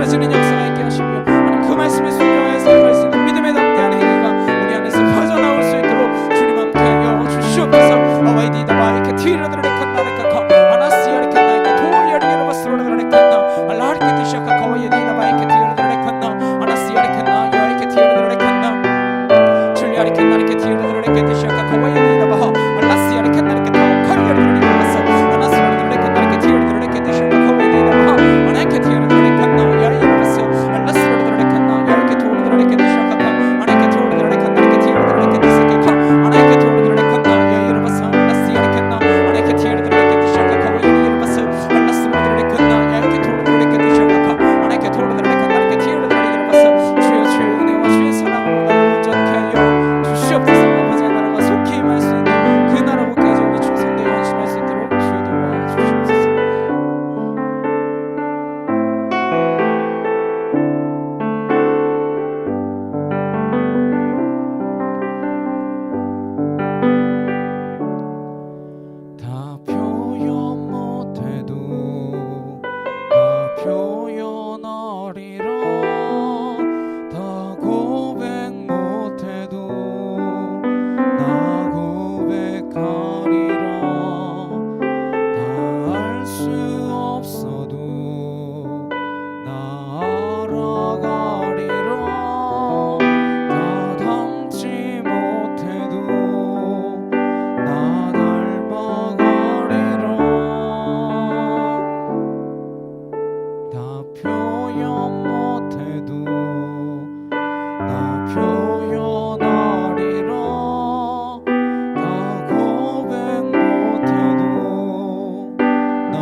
이루어지는 역사가 있게 하시고요. 하나님 그 말씀에 순종하여 살아갈 수 있는 믿음에 담대한 행위가 우리 안에서 퍼져나올 수 있도록 주님 함께 하여 주시옵소서. 어와이디다 바이케 티르드레 칸나레카카 아나시아레 칸나이케 도리아리에로 바스로레레 칸나 알라리케 티샤카 거와이디다 바이케 티르드레 칸나 아나시아레 칸나 야이케 티르드레 칸나 줄리아레 칸나레케 티르드레 칸티샤카 거와이디다 바하 알라시아레 칸나레케 타오 카리아리에로 바스 아나시아레 칸나레케 티르드레 칸티샤카 거와이디다 바하 아나이케 티르드레 칸나 야이에로 바스 알라시아레 칸나 야이케 토르드레 칸티샤카 아나이케 토르드레 칸나레케 티르드레 칸티샤카 아나이케 토르드레 칸나 야이에로 바스 알라시아레 칸나 아나이케 티르드레 칸티샤카 거와이디에로 바스 알라시아레 칸나 야이케 토르드레 칸티샤카 아나이케 토르드레 칸나레케 티르드레 바스 주의 은혜와 주의 사랑으로 나를 온전케 하여 주시옵소서. 아버지의 나라가 속히 임할 수 있는 그 나라 복까지 우리 충성되어 헌신할 수 있도록 주의 도와주시옵소서. 다 표현 못해도 나 표현하리라. 다 고백 못해도 나 고백하리라. 다 알 수 없어도 나 알아가리라. 다 닮지 못해도 나 닮아가리라. 다 표현 못해도 나 표현하리라. 다 고백 못해도 나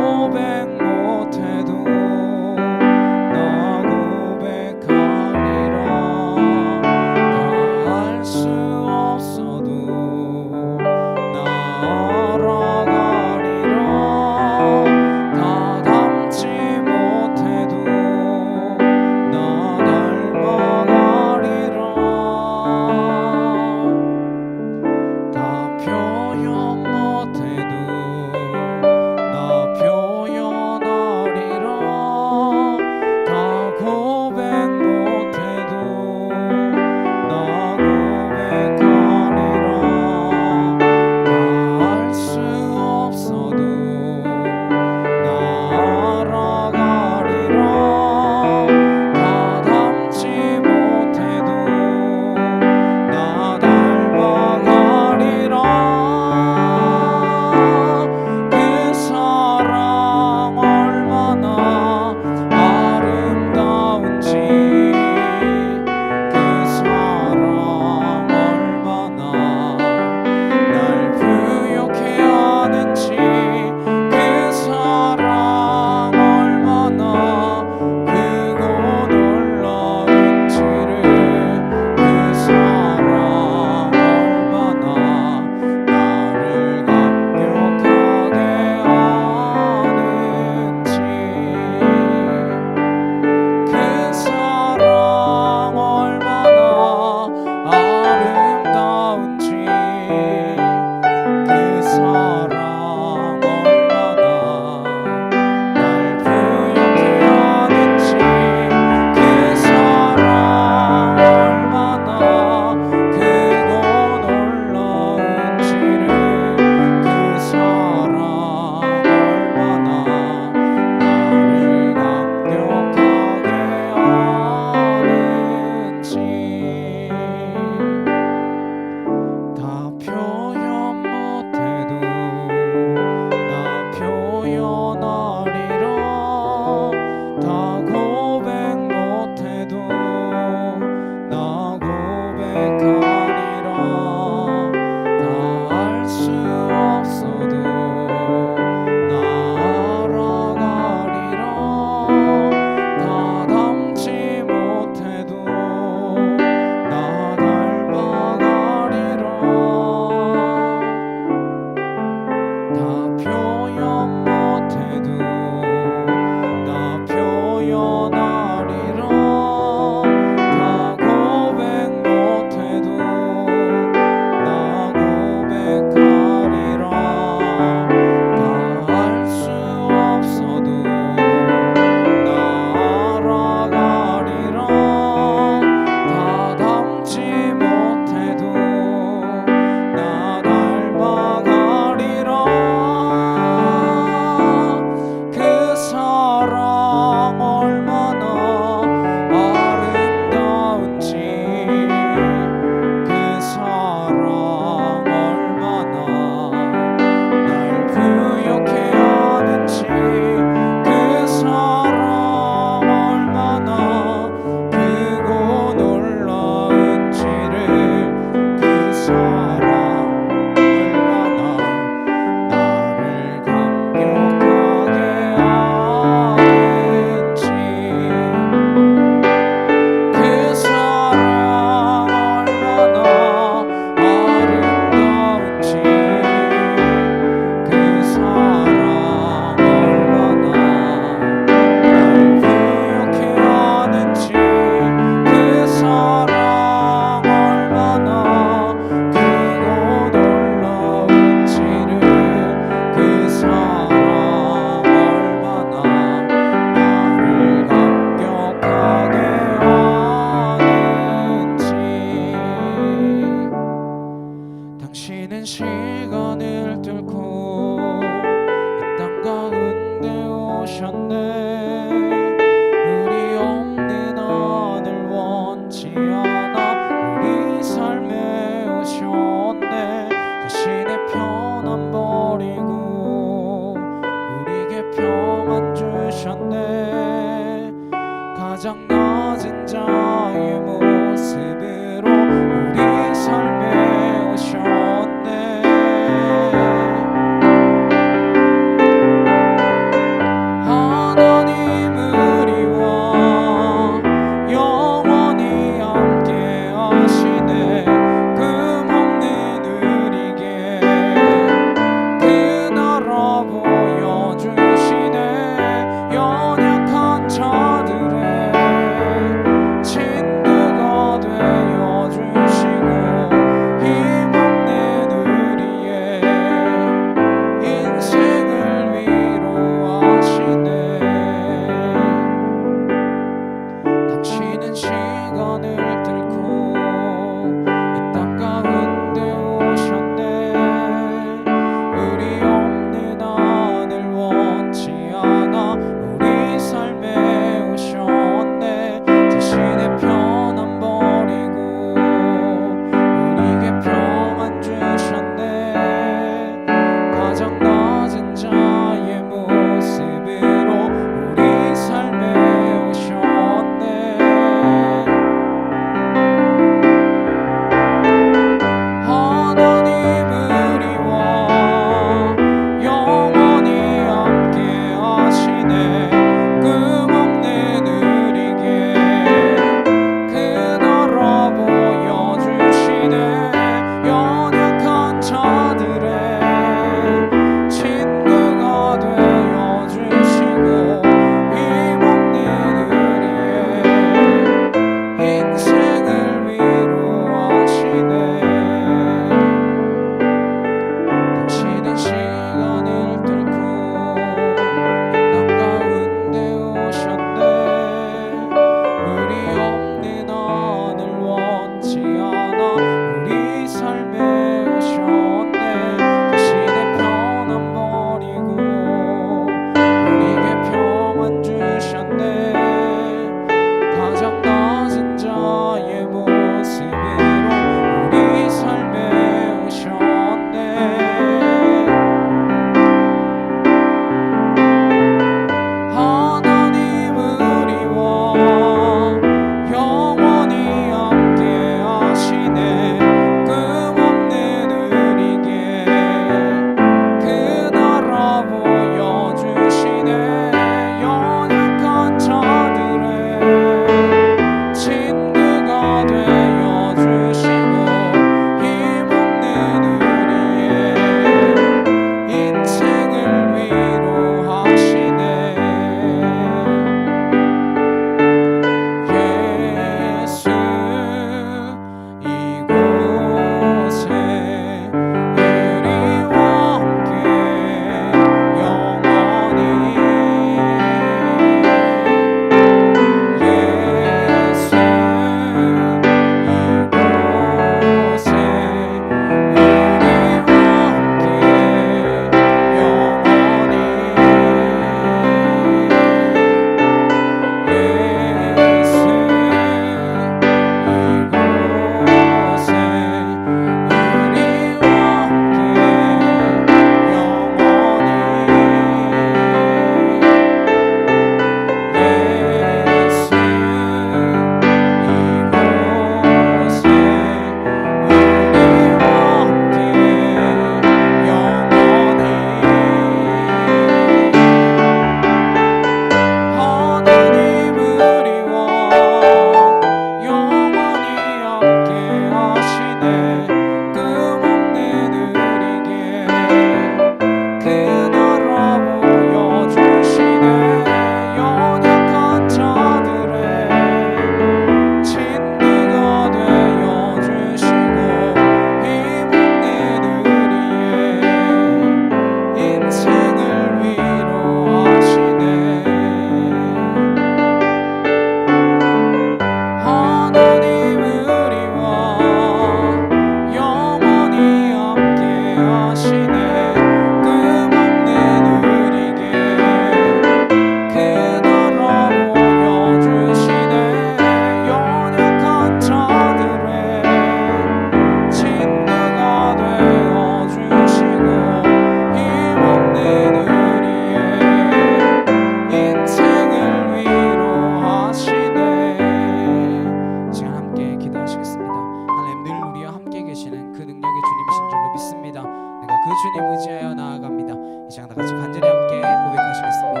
주님 의지하여 나아갑니다. 이 시간 다 같이 간절히 함께 고백하시겠습니다.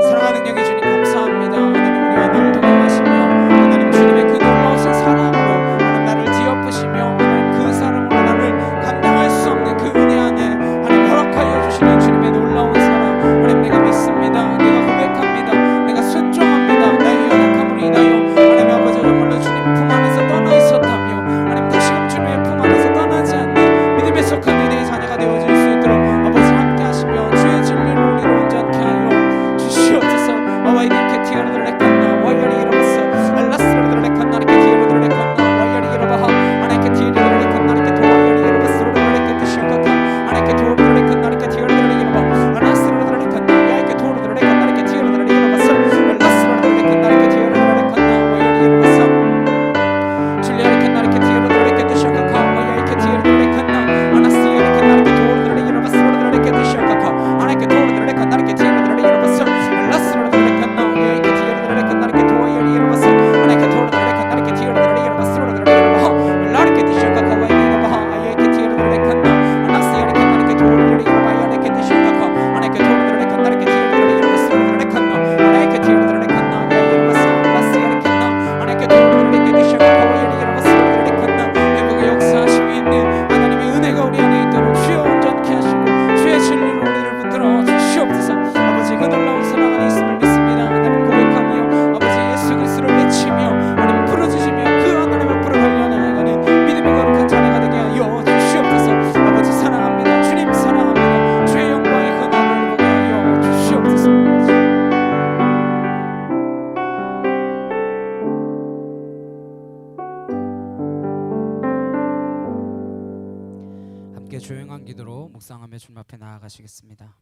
사랑하는 능력의 주님 감사합니다. 하나님 우리와 늘 동행하시며 하나님 주님의 그 놀라우신 사랑으로 하나님 나를 뒤엎으시며 하나님 그 사랑으로 나를 감당할 수 없는 그 은혜 안에 하나님 허락하여 주시는 주님의 놀라운 사랑 하나님 내가 믿습니다. 내가 고백합니다. 내가 순종합니다. 나의 연약함으로 인하여 하나님 아버지 정말로 주님 품 안에서 떠나 있었다며 하나님 다시금 주님의 품 안에서 떠나지 않는 믿음에 속한 은혜의 자녀가 되어질 수 있도록 아버지 함께 하시며 주의 진리로 우리를 온전케 하여 주시옵소서. 아와이디 케티아르들 레칸나 와이어리 이러봤어 알라스르들 레칸나 케티아르들 레칸나 와이어리 이러바하 아나케 티르들 레칸나 케토와이어리 이러봤스르들 레칸 티시오카카 아나케 토르들 레칸나 케티아르들 이러바 알라스르들 레칸나 야이케 토르들 레칸나 케티아르들 이러봤어 알라스르들 레칸나 케티아르들 레칸나 와이어리 이러봤어 줄리아 레칸나 케티아르들 레칸 티시오카카 와이어리 케티아르들 레칸나 아나스야 레칸나 케토르들 이러봤스르들 레칸 티시오카카 아나케 토르들 레칸나 케티아르들 이러봤어 알라스르들 레칸나 야이케 티아르들 레칸나 케토와이어리 이러봤어 아나케 토르들 레칸나 케티아르들 이러봤스르들 이러바하 알라르케 티시오카카 와이어리 이러바하 아야이케 티아르들 레칸나 아나스야 레칸나 케토르들 이러바 야이케 티시오카카 아나케 토르들 레칸나 케티아르들 이러봤스르들 레칸나 아나이케 티아르들 레칸나 야이 이러봤어 알라스야 레칸나 아나케 토르들 레칸 티시오카카 와이어리 이러봤스르들 레칸나 회복의 역사하심이 있는 하나님의 은혜가 우리 안에 있도록 주여 온전케 하시고 주의 진리로 우리를 붙들어 주시옵소서. 아버지 그 놀라운 사랑 안에 있음을 믿습니다. 하나님 고백하며 아버지 예수 그리스도를 외치며 하나님 부르짖으며 그 하나님 앞으로 달려나가는 믿음의 거룩한 자녀가 되게 하여 주시옵소서. 아버지 사랑합니다. 주님 사랑합니다. 주의 영광의 권한을 보게 하여 주시옵소서. 함께 조용한 기도로 묵상하며 주님 앞에 나아가시겠습니다.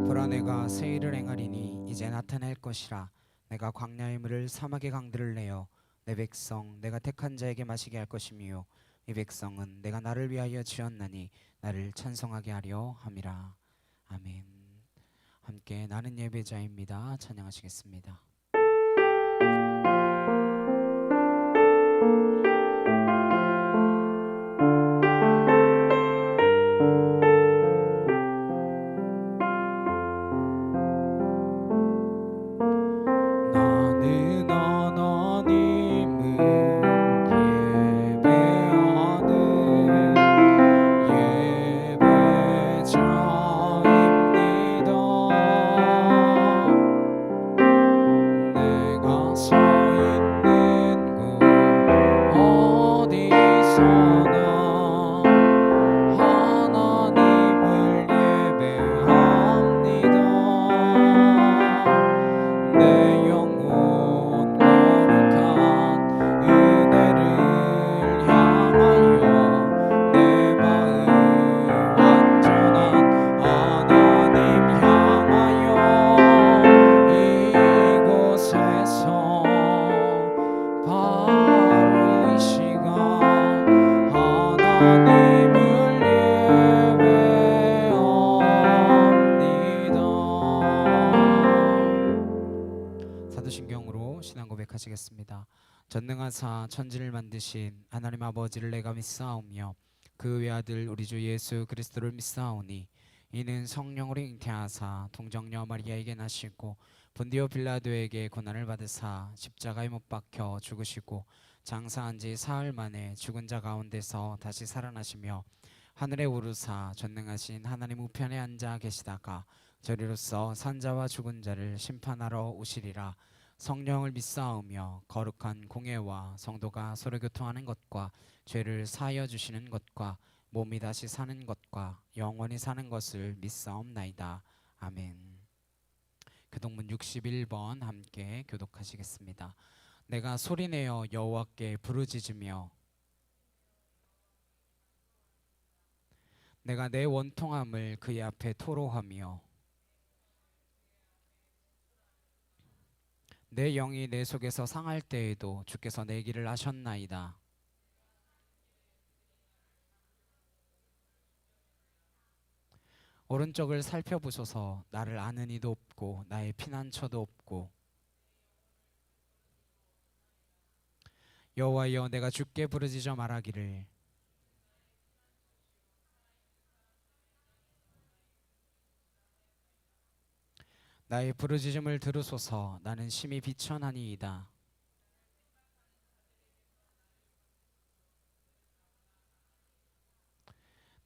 보라 내가 새 일을 행하리니 이제 나타낼 것이라. 내가 광야의 물을 사막의 강들을 내어 내 백성 내가 택한 자에게 마시게 할 것이며 이 백성은 내가 나를 위하여 지었나니 나를 찬송하게 하려 함이라. 아멘. 함께 나는 예배자입니다. 찬양하시겠습니다. 나는 하나님을 예배하는 예배자입니다. 내가 서 있는 곳 어디서나 하나님을 예배합니다. 내 영혼 거룩한 은혜를 향하여 내 마음 완전한 하나님 향하여 이곳에서 바로 이 시간 하나님을 예배합니다. 사도신경으로 신앙 고백하시겠습니다. 전능하사 천지를 만드신 하나님 아버지를 내가 믿사오며 그 외아들 우리 주 예수 그리스도를 믿사오니 이는 성령으로 잉태하사 동정녀 마리아에게 나시고 본디오 빌라도에게 고난을 받으사 십자가에 못 박혀 죽으시고 장사한 지 사흘 만에 죽은 자 가운데서 다시 살아나시며 하늘에 오르사 전능하신 하나님 우편에 앉아 계시다가 저리로서 산자와 죽은 자를 심판하러 오시리라. 성령을 믿사오며 거룩한 공예와 성도가 서로 교통하는 것과 죄를 사하여 주시는 것과 몸이 다시 사는 것과 영원히 사는 것을 믿사옵나이다. 아멘. 교독문 61번 함께 교독하시겠습니다. 내가 소리내어 여호와께 부르짖으며 내가 내 원통함을 그의 앞에 토로하며 내 영이 내 속에서 상할 때에도 주께서 내 길을 아셨나이다. 오른쪽을 살펴보소서. 나를 아는 이도 없고 나의 피난처도 없고. 여호와여, 내가 주께 부르짖어 말하기를 나의 부르짖음을 들으소서. 나는 심히 비천하니이다.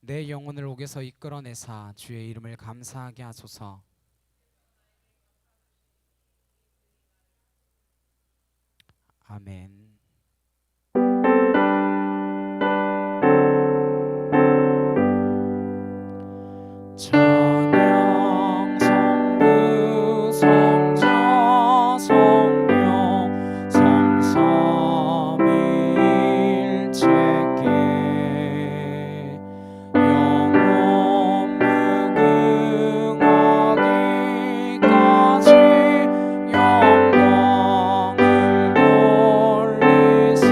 내 영혼을 옥에서 이끌어내사 주의 이름을 감사하게 하소서. 아멘. 찬양 성부 성자 성령 성삼일체께 영원 무궁하기까지 영광을 돌리세.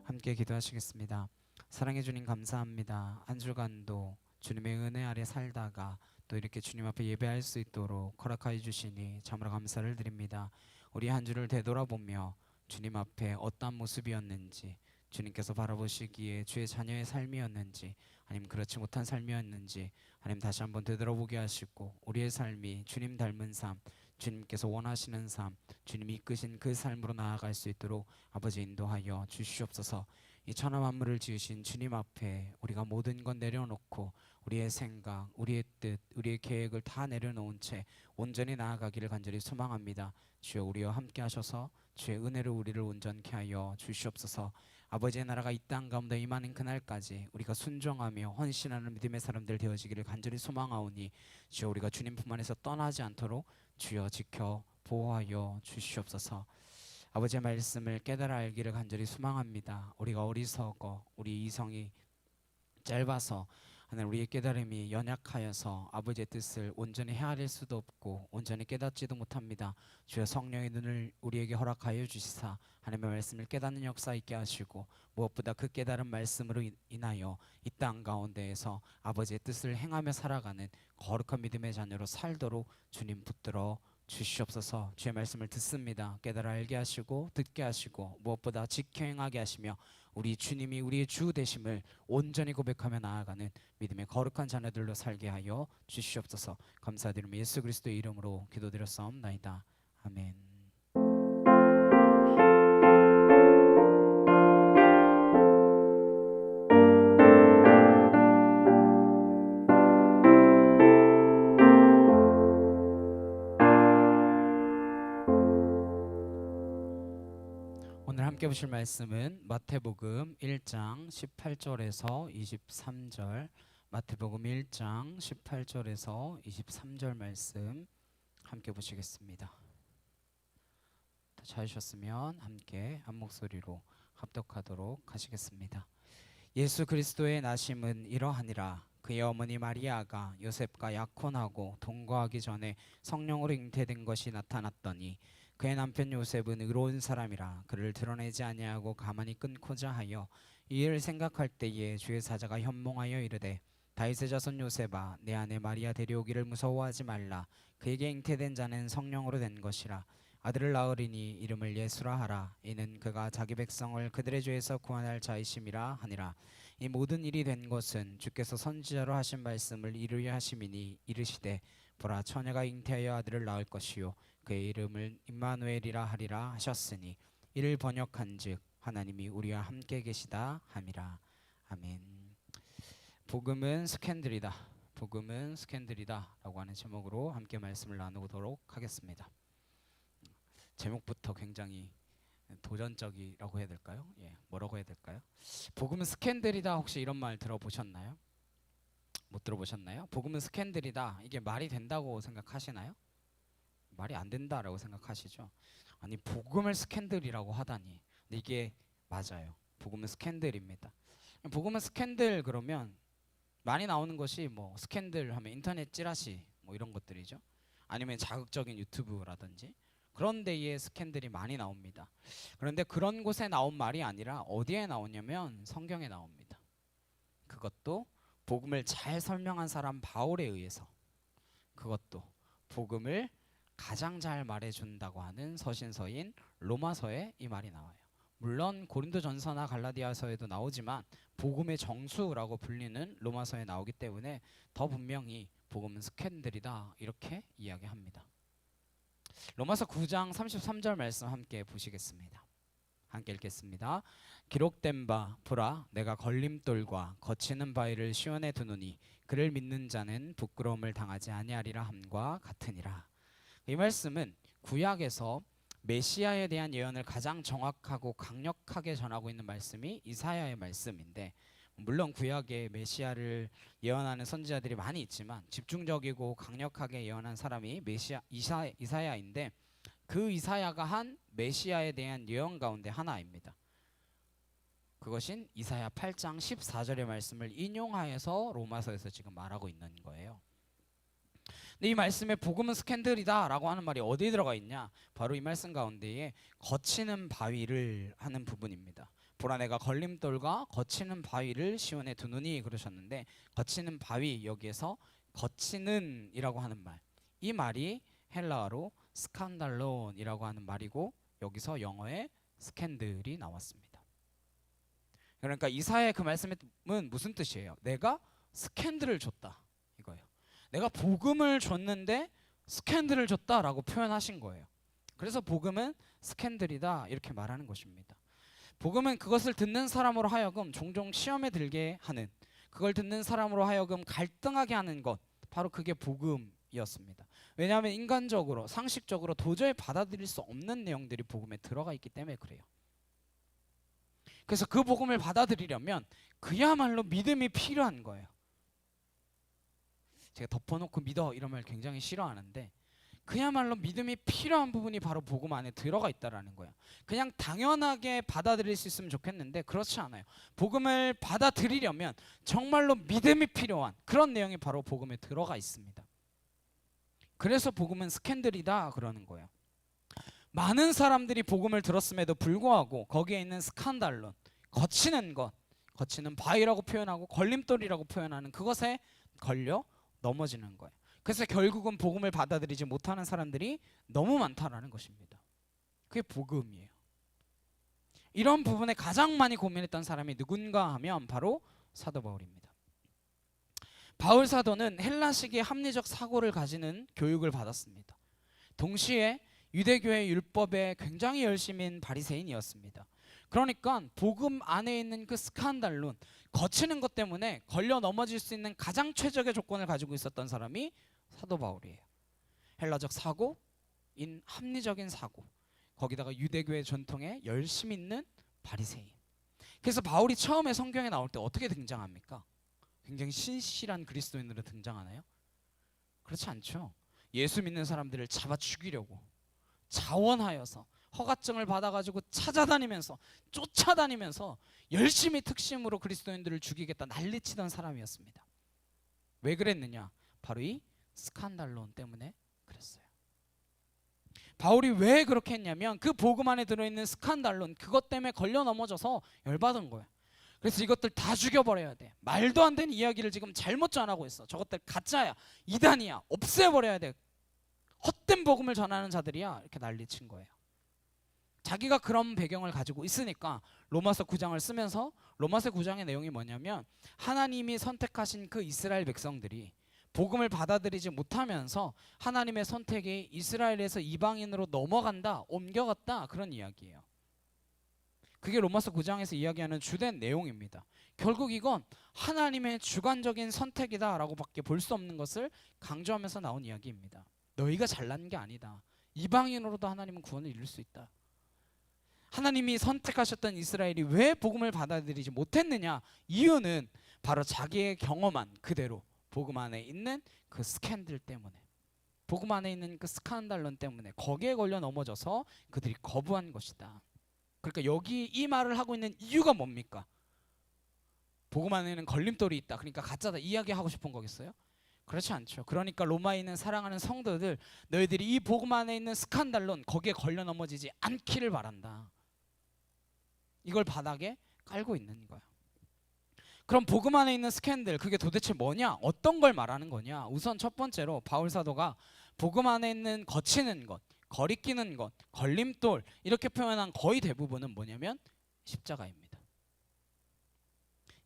함께 기도하시겠습니다. 사랑해 주님 감사합니다. 한 주간도 주님의 은혜 아래 살다가 또 이렇게 주님 앞에 예배할 수 있도록 허락하여 주시니 참으로 감사를 드립니다. 우리 한 주를 되돌아보며 주님 앞에 어떠한 모습이었는지, 주님께서 바라보시기에 주의 자녀의 삶이었는지 아니면 그렇지 못한 삶이었는지 하나님 다시 한번 되돌아보게 하시고 우리의 삶이 주님 닮은 삶, 주님께서 원하시는 삶, 주님이 이끄신 그 삶으로 나아갈 수 있도록 아버지 인도하여 주시옵소서. 이 천하 만물을 지으신 주님 앞에 우리가 모든 것 내려놓고 우리의 생각, 우리의 뜻, 우리의 계획을 다 내려놓은 채 온전히 나아가기를 간절히 소망합니다. 주여, 우리와 함께 하셔서 주의 은혜로 우리를 온전케 하여 주시옵소서. 아버지의 나라가 이 땅 가운데 임하는 그날까지 우리가 순종하며 헌신하는 믿음의 사람들 되어지기를 간절히 소망하오니 주여, 우리가 주님 품 안에서 떠나지 않도록 주여 지켜 보호하여 주시옵소서. 아버지의 말씀을 깨달아 알기를 간절히 소망합니다. 우리가 어리석어 우리 이성이 짧아서 하나님 우리의 깨달음이 연약하여서 아버지의 뜻을 온전히 헤아릴 수도 없고 온전히 깨닫지도 못합니다. 주여, 성령의 눈을 우리에게 허락하여 주시사 하나님의 말씀을 깨닫는 역사 있게 하시고 무엇보다 그 깨달은 말씀으로 인하여 이 땅 가운데에서 아버지의 뜻을 행하며 살아가는 거룩한 믿음의 자녀로 살도록 주님 붙들어 주시옵소서. 주의 말씀을 듣습니다. 깨달아 알게 하시고 듣게 하시고 무엇보다 지켜 행하게 하시며 우리 주님이 우리의 주 되심을 온전히 고백하며 나아가는 믿음의 거룩한 자녀들로 살게 하여 주시옵소서. 감사드리며 예수 그리스도의 이름으로 기도드렸사옵나이다. 아멘. 오늘 함께 보실 말씀은 마태복음 1장 18절에서 23절, 마태복음 1장 18절에서 23절 말씀 함께 보시겠습니다. 찾으셨으면 함께 한 목소리로 합독하도록 하시겠습니다. 예수 그리스도의 나심은 이러하니라. 그의 어머니 마리아가 요셉과 약혼하고 동거하기 전에 성령으로 잉태된 것이 나타났더니 그의 남편 요셉은 의로운 사람이라 그를 드러내지 아니하고 가만히 끊고자 하여 이 일을 생각할 때에 주의 사자가 현몽하여 이르되 다윗의 자손 요셉아, 내 아내 마리아 데려오기를 무서워하지 말라. 그에게 잉태된 자는 성령으로 된 것이라. 아들을 낳으리니 이름을 예수라 하라. 이는 그가 자기 백성을 그들의 죄에서 구원할 자이심이라 하니라. 이 모든 일이 된 것은 주께서 선지자로 하신 말씀을 이루려 하심이니 이르시되 보라, 처녀가 잉태하여 아들을 낳을 것이요 그의 이름을 임마누엘이라 하리라 하셨으니 이를 번역한즉 하나님이 우리와 함께 계시다 함이라. 아멘. 복음은 스캔들이다. 복음은 스캔들이다 라고 하는 제목으로 함께 말씀을 나누도록 하겠습니다. 제목부터 굉장히 도전적이라고 해야 될까요? 뭐라고 해야 될까요? 복음은 스캔들이다. 혹시 이런 말 들어보셨나요? 못 들어보셨나요? 복음은 스캔들이다. 이게 말이 된다고 생각하시나요? 말이 안 된다라고 생각하시죠? 아니, 복음을 스캔들이라고 하다니. 근데 이게 맞아요. 복음은 스캔들입니다. 복음은 스캔들 그러면 많이 나오는 것이 뭐 스캔들 하면 인터넷 찌라시 뭐 이런 것들이죠. 아니면 자극적인 유튜브라든지 그런 데에 스캔들이 많이 나옵니다. 그런데 그런 곳에 나온 말이 아니라 어디에 나오냐면 성경에 나옵니다. 그것도 복음을 잘 설명한 사람 바울에 의해서, 그것도 복음을 가장 잘 말해준다고 하는 서신서인 로마서에 이 말이 나와요. 물론 고린도전서나 갈라디아서에도 나오지만 복음의 정수라고 불리는 로마서에 나오기 때문에 더 분명히 복음은 스캔들이다 이렇게 이야기합니다. 로마서 9장 33절 말씀 함께 보시겠습니다. 함께 읽겠습니다. 기록된 바 보라 내가 걸림돌과 거치는 바위를 시온에 두노니 그를 믿는 자는 부끄러움을 당하지 아니하리라 함과 같으니라. 이 말씀은 구약에서 메시아에 대한 예언을 가장 정확하고 강력하게 전하고 있는 말씀이 이사야의 말씀인데, 물론 구약에 메시아를 예언하는 선지자들이 많이 있지만 집중적이고 강력하게 예언한 사람이 이사야인데, 그 이사야가 한 메시아에 대한 예언 가운데 하나입니다. 그것인 이사야 8장 14절의 말씀을 인용하여서 로마서에서 지금 말하고 있는 거예요. 근데 이 말씀에 복음은 스캔들이다 라고 하는 말이 어디에 들어가 있냐, 바로 이 말씀 가운데에 거치는 바위를 하는 부분입니다. 보라 내가 걸림돌과 거치는 바위를 시온에 두노니 그러셨는데, 거치는 바위, 여기에서 거치는 이라고 하는 말, 이 말이 헬라어로 스칸달론이라고 하는 말이고, 여기서 영어에 스캔들이 나왔습니다. 그러니까 이사야의 그 말씀은 무슨 뜻이에요? 내가 스캔들을 줬다 이거예요. 내가 복음을 줬는데 스캔들을 줬다라고 표현하신 거예요. 그래서 복음은 스캔들이다 이렇게 말하는 것입니다. 복음은 그것을 듣는 사람으로 하여금 종종 시험에 들게 하는, 그걸 듣는 사람으로 하여금 갈등하게 하는 것, 바로 그게 복음이었습니다. 왜냐하면 인간적으로 상식적으로 도저히 받아들일 수 없는 내용들이 복음에 들어가 있기 때문에 그래요. 그래서 그 복음을 받아들이려면 그야말로 믿음이 필요한 거예요. 제가 덮어놓고 믿어 이런 말 굉장히 싫어하는데, 그야말로 믿음이 필요한 부분이 바로 복음 안에 들어가 있다라는 거예요. 그냥 당연하게 받아들일 수 있으면 좋겠는데 그렇지 않아요. 복음을 받아들이려면 정말로 믿음이 필요한 그런 내용이 바로 복음에 들어가 있습니다. 그래서 복음은 스캔들이다 그러는 거예요. 많은 사람들이 복음을 들었음에도 불구하고 거기에 있는 스칸달론, 거치는 것, 거치는 바위라고 표현하고 걸림돌이라고 표현하는 그것에 걸려 넘어지는 거예요. 그래서 결국은 복음을 받아들이지 못하는 사람들이 너무 많다라는 것입니다. 그게 복음이에요. 이런 부분에 가장 많이 고민했던 사람이 누군가 하면 바로 사도 바울입니다. 바울 사도는 헬라식의 합리적 사고를 가지는 교육을 받았습니다. 동시에 유대교의 율법에 굉장히 열심인 바리새인이었습니다. 그러니까 복음 안에 있는 그 스칸달론, 거치는 것 때문에 걸려 넘어질 수 있는 가장 최적의 조건을 가지고 있었던 사람이 사도 바울이에요. 헬라적 사고인 합리적인 사고, 거기다가 유대교의 전통에 열심 있는 바리새인. 그래서 바울이 처음에 성경에 나올 때 어떻게 등장합니까? 굉장히 신실한 그리스도인으로 등장하나요? 그렇지 않죠. 예수 믿는 사람들을 잡아 죽이려고 자원하여서 허가증을 받아가지고 찾아다니면서 쫓아다니면서 열심히 특심으로 그리스도인들을 죽이겠다 난리치던 사람이었습니다. 왜 그랬느냐? 바로 이 스칸달론 때문에 그랬어요. 바울이 왜 그렇게 했냐면 그 복음 안에 들어있는 스칸달론, 그것 때문에 걸려 넘어져서 열받은 거예요. 그래서 이것들 다 죽여버려야 돼. 말도 안 되는 이야기를 지금 잘못 전하고 있어. 저것들 가짜야, 이단이야, 없애버려야 돼. 헛된 복음을 전하는 자들이야. 이렇게 난리친 거예요. 자기가 그런 배경을 가지고 있으니까 로마서 9장을 쓰면서, 로마서 9장의 내용이 뭐냐면 하나님이 선택하신 그 이스라엘 백성들이 복음을 받아들이지 못하면서 하나님의 선택이 이스라엘에서 이방인으로 넘어간다, 옮겨갔다, 그런 이야기예요. 그게 로마서 9장에서 이야기하는 주된 내용입니다. 결국 이건 하나님의 주관적인 선택이다 라고 밖에 볼 수 없는 것을 강조하면서 나온 이야기입니다. 너희가 잘난 게 아니다. 이방인으로도 하나님은 구원을 이룰 수 있다. 하나님이 선택하셨던 이스라엘이 왜 복음을 받아들이지 못했느냐? 이유는 바로 자기의 경험한 그대로 복음 안에 있는 그 스캔들 때문에, 복음 안에 있는 그 스칸달론 때문에 거기에 걸려 넘어져서 그들이 거부한 것이다. 그러니까 여기 이 말을 하고 있는 이유가 뭡니까? 복음 안에는 걸림돌이 있다, 그러니까 가짜다, 이야기하고 싶은 거겠어요? 그렇지 않죠. 그러니까 로마에 있는 사랑하는 성도들, 너희들이 이 복음 안에 있는 스칸달론 거기에 걸려 넘어지지 않기를 바란다. 이걸 바닥에 깔고 있는 거야. 그럼 복음 안에 있는 스캔들, 그게 도대체 뭐냐? 어떤 걸 말하는 거냐? 우선 첫 번째로 바울 사도가 복음 안에 있는 거치는 것, 거리끼는 것, 걸림돌 이렇게 표현한 거의 대부분은 뭐냐면 십자가입니다.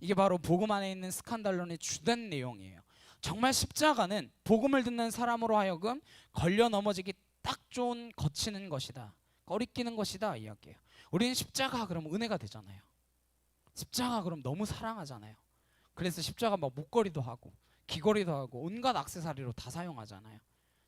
이게 바로 복음 안에 있는 스칸달론의 주된 내용이에요. 정말 십자가는 복음을 듣는 사람으로 하여금 걸려 넘어지기 딱 좋은 거치는 것이다, 거리끼는 것이다 이야기예요. 우리는 십자가 그럼 은혜가 되잖아요. 십자가 그럼 너무 사랑하잖아요. 그래서 십자가 막 목걸이도 하고 귀걸이도 하고 온갖 액세서리로 다 사용하잖아요.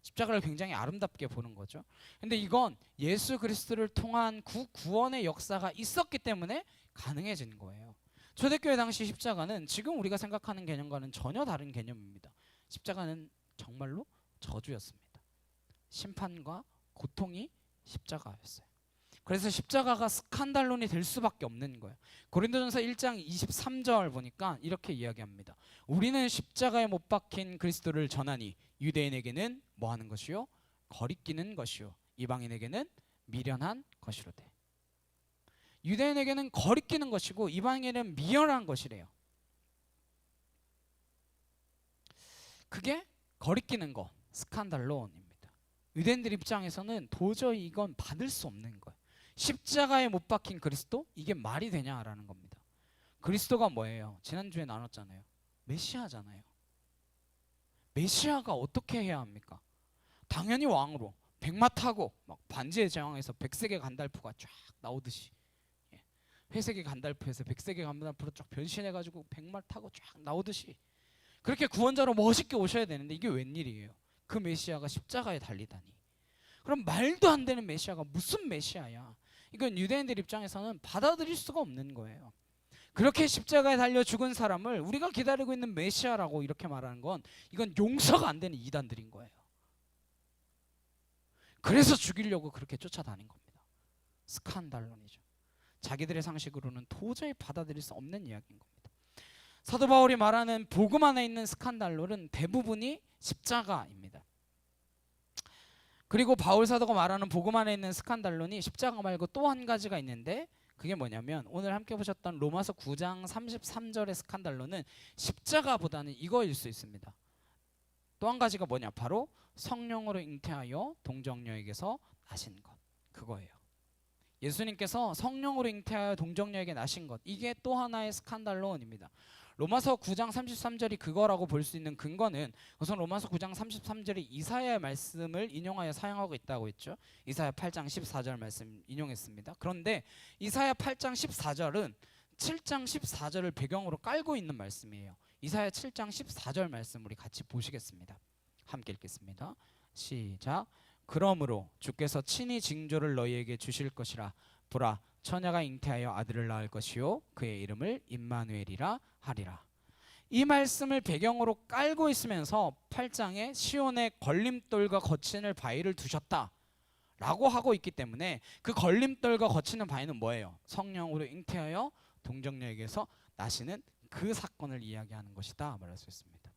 십자가를 굉장히 아름답게 보는 거죠. 근데 이건 예수 그리스도를 통한 구원의 역사가 있었기 때문에 가능해진 거예요. 초대교회 당시 십자가는 지금 우리가 생각하는 개념과는 전혀 다른 개념입니다. 십자가는 정말로 저주였습니다. 심판과 고통이 십자가였어요. 그래서 십자가가 스칸달론이 될 수밖에 없는 거예요. 고린도전서 1장 23절 보니까 이렇게 이야기합니다. 우리는 십자가에 못 박힌 그리스도를 전하니 유대인에게는 뭐 하는 것이요? 거리끼는 것이요, 이방인에게는 미련한 것이로되. 유대인에게는 거리끼는 것이고 이방인에게는 미련한 것이래요. 그게 거리끼는 것, 스칸달론입니다. 유대인들 입장에서는 도저히 이건 받을 수 없는 거예요. 십자가에 못 박힌 그리스도? 이게 말이 되냐라는 겁니다. 그리스도가 뭐예요? 지난주에 나눴잖아요. 메시아잖아요. 메시아가 어떻게 해야 합니까? 당연히 왕으로 백마 타고 막 반지의 제왕에서 백색의 간달프가 쫙 나오듯이, 회색의 간달프에서 백색의 간달프로 쫙 변신해가지고 백마 타고 쫙 나오듯이 그렇게 구원자로 멋있게 오셔야 되는데 이게 웬일이에요? 그 메시아가 십자가에 달리다니. 그럼 말도 안 되는 메시아가 무슨 메시아야? 이건 유대인들 입장에서는 받아들일 수가 없는 거예요. 그렇게 십자가에 달려 죽은 사람을 우리가 기다리고 있는 메시아라고 이렇게 말하는 건 이건 용서가 안 되는 이단들인 거예요. 그래서 죽이려고 그렇게 쫓아다닌 겁니다. 스칸달론이죠. 자기들의 상식으로는 도저히 받아들일 수 없는 이야기인 겁니다. 사도 바울이 말하는 복음 안에 있는 스칸달론은 대부분이 십자가입니다. 그리고 바울 사도가 말하는 복음 안에 있는 스칸달론이 십자가 말고 또 한 가지가 있는데 그게 뭐냐면 오늘 함께 보셨던 로마서 9장 33절의 스칸달론은 십자가보다는 이거일 수 있습니다. 또 한 가지가 뭐냐? 바로 성령으로 잉태하여 동정녀에게서 나신 것, 그거예요. 예수님께서 성령으로 잉태하여 동정녀에게 나신 것, 이게 또 하나의 스칸달론입니다. 로마서 9장 33절이 그거라고 볼 수 있는 근거는 우선 로마서 9장 33절이 이사야의 말씀을 인용하여 사용하고 있다고 했죠. 이사야 8장 14절 말씀 인용했습니다. 그런데 이사야 8장 14절은 7장 14절을 배경으로 깔고 있는 말씀이에요. 이사야 7장 14절 말씀 우리 같이 보시겠습니다. 함께 읽겠습니다. 시작. 그러므로 주께서 친히 징조를 너희에게 주실 것이라. 보라, 처녀가 잉태하여 아들을 낳을 것이요 그의 이름을 임마누엘이라 하리라. 이 말씀을 배경으로 깔고 있으면서 8장에 시온의 걸림돌과 거치는 바위를 두셨다 라고 하고 있기 때문에 그 걸림돌과 거치는 바위는 뭐예요? 성령으로 잉태하여 동정녀에게서 나시는 그 사건을 이야기하는 것이다 말할 수 있습니다.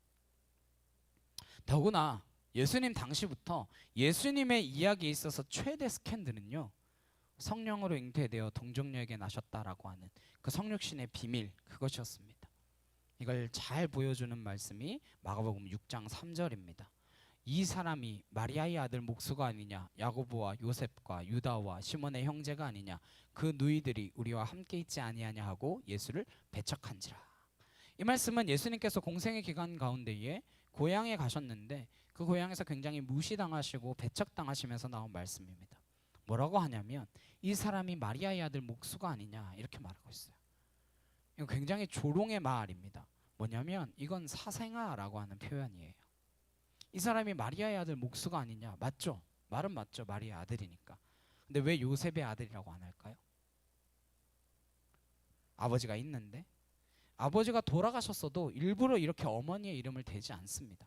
더구나 예수님 당시부터 예수님의 이야기에 있어서 최대 스캔들은요, 성령으로 잉태되어 동정녀에게 나셨다라고 하는 그 성육신의 비밀, 그것이었습니다. 이걸 잘 보여주는 말씀이 마가복음 6장 3절입니다. 이 사람이 마리아의 아들 목수가 아니냐? 야고보와 요셉과 유다와 시몬의 형제가 아니냐? 그 누이들이 우리와 함께 있지 아니하냐 하고 예수를 배척한지라. 이 말씀은 예수님께서 공생의 기간 가운데에 고향에 가셨는데 그 고향에서 굉장히 무시당하시고 배척당하시면서 나온 말씀입니다. 뭐라고 하냐면 이 사람이 마리아의 아들 목수가 아니냐 이렇게 말하고 있어요. 이거 굉장히 조롱의 말입니다. 뭐냐면 이건 사생아라고 하는 표현이에요. 이 사람이 마리아의 아들 목수가 아니냐, 맞죠? 말은 맞죠, 마리아 아들이니까. 근데 왜 요셉의 아들이라고 안 할까요? 아버지가 있는데 아버지가 돌아가셨어도 일부러 이렇게 어머니의 이름을 대지 않습니다.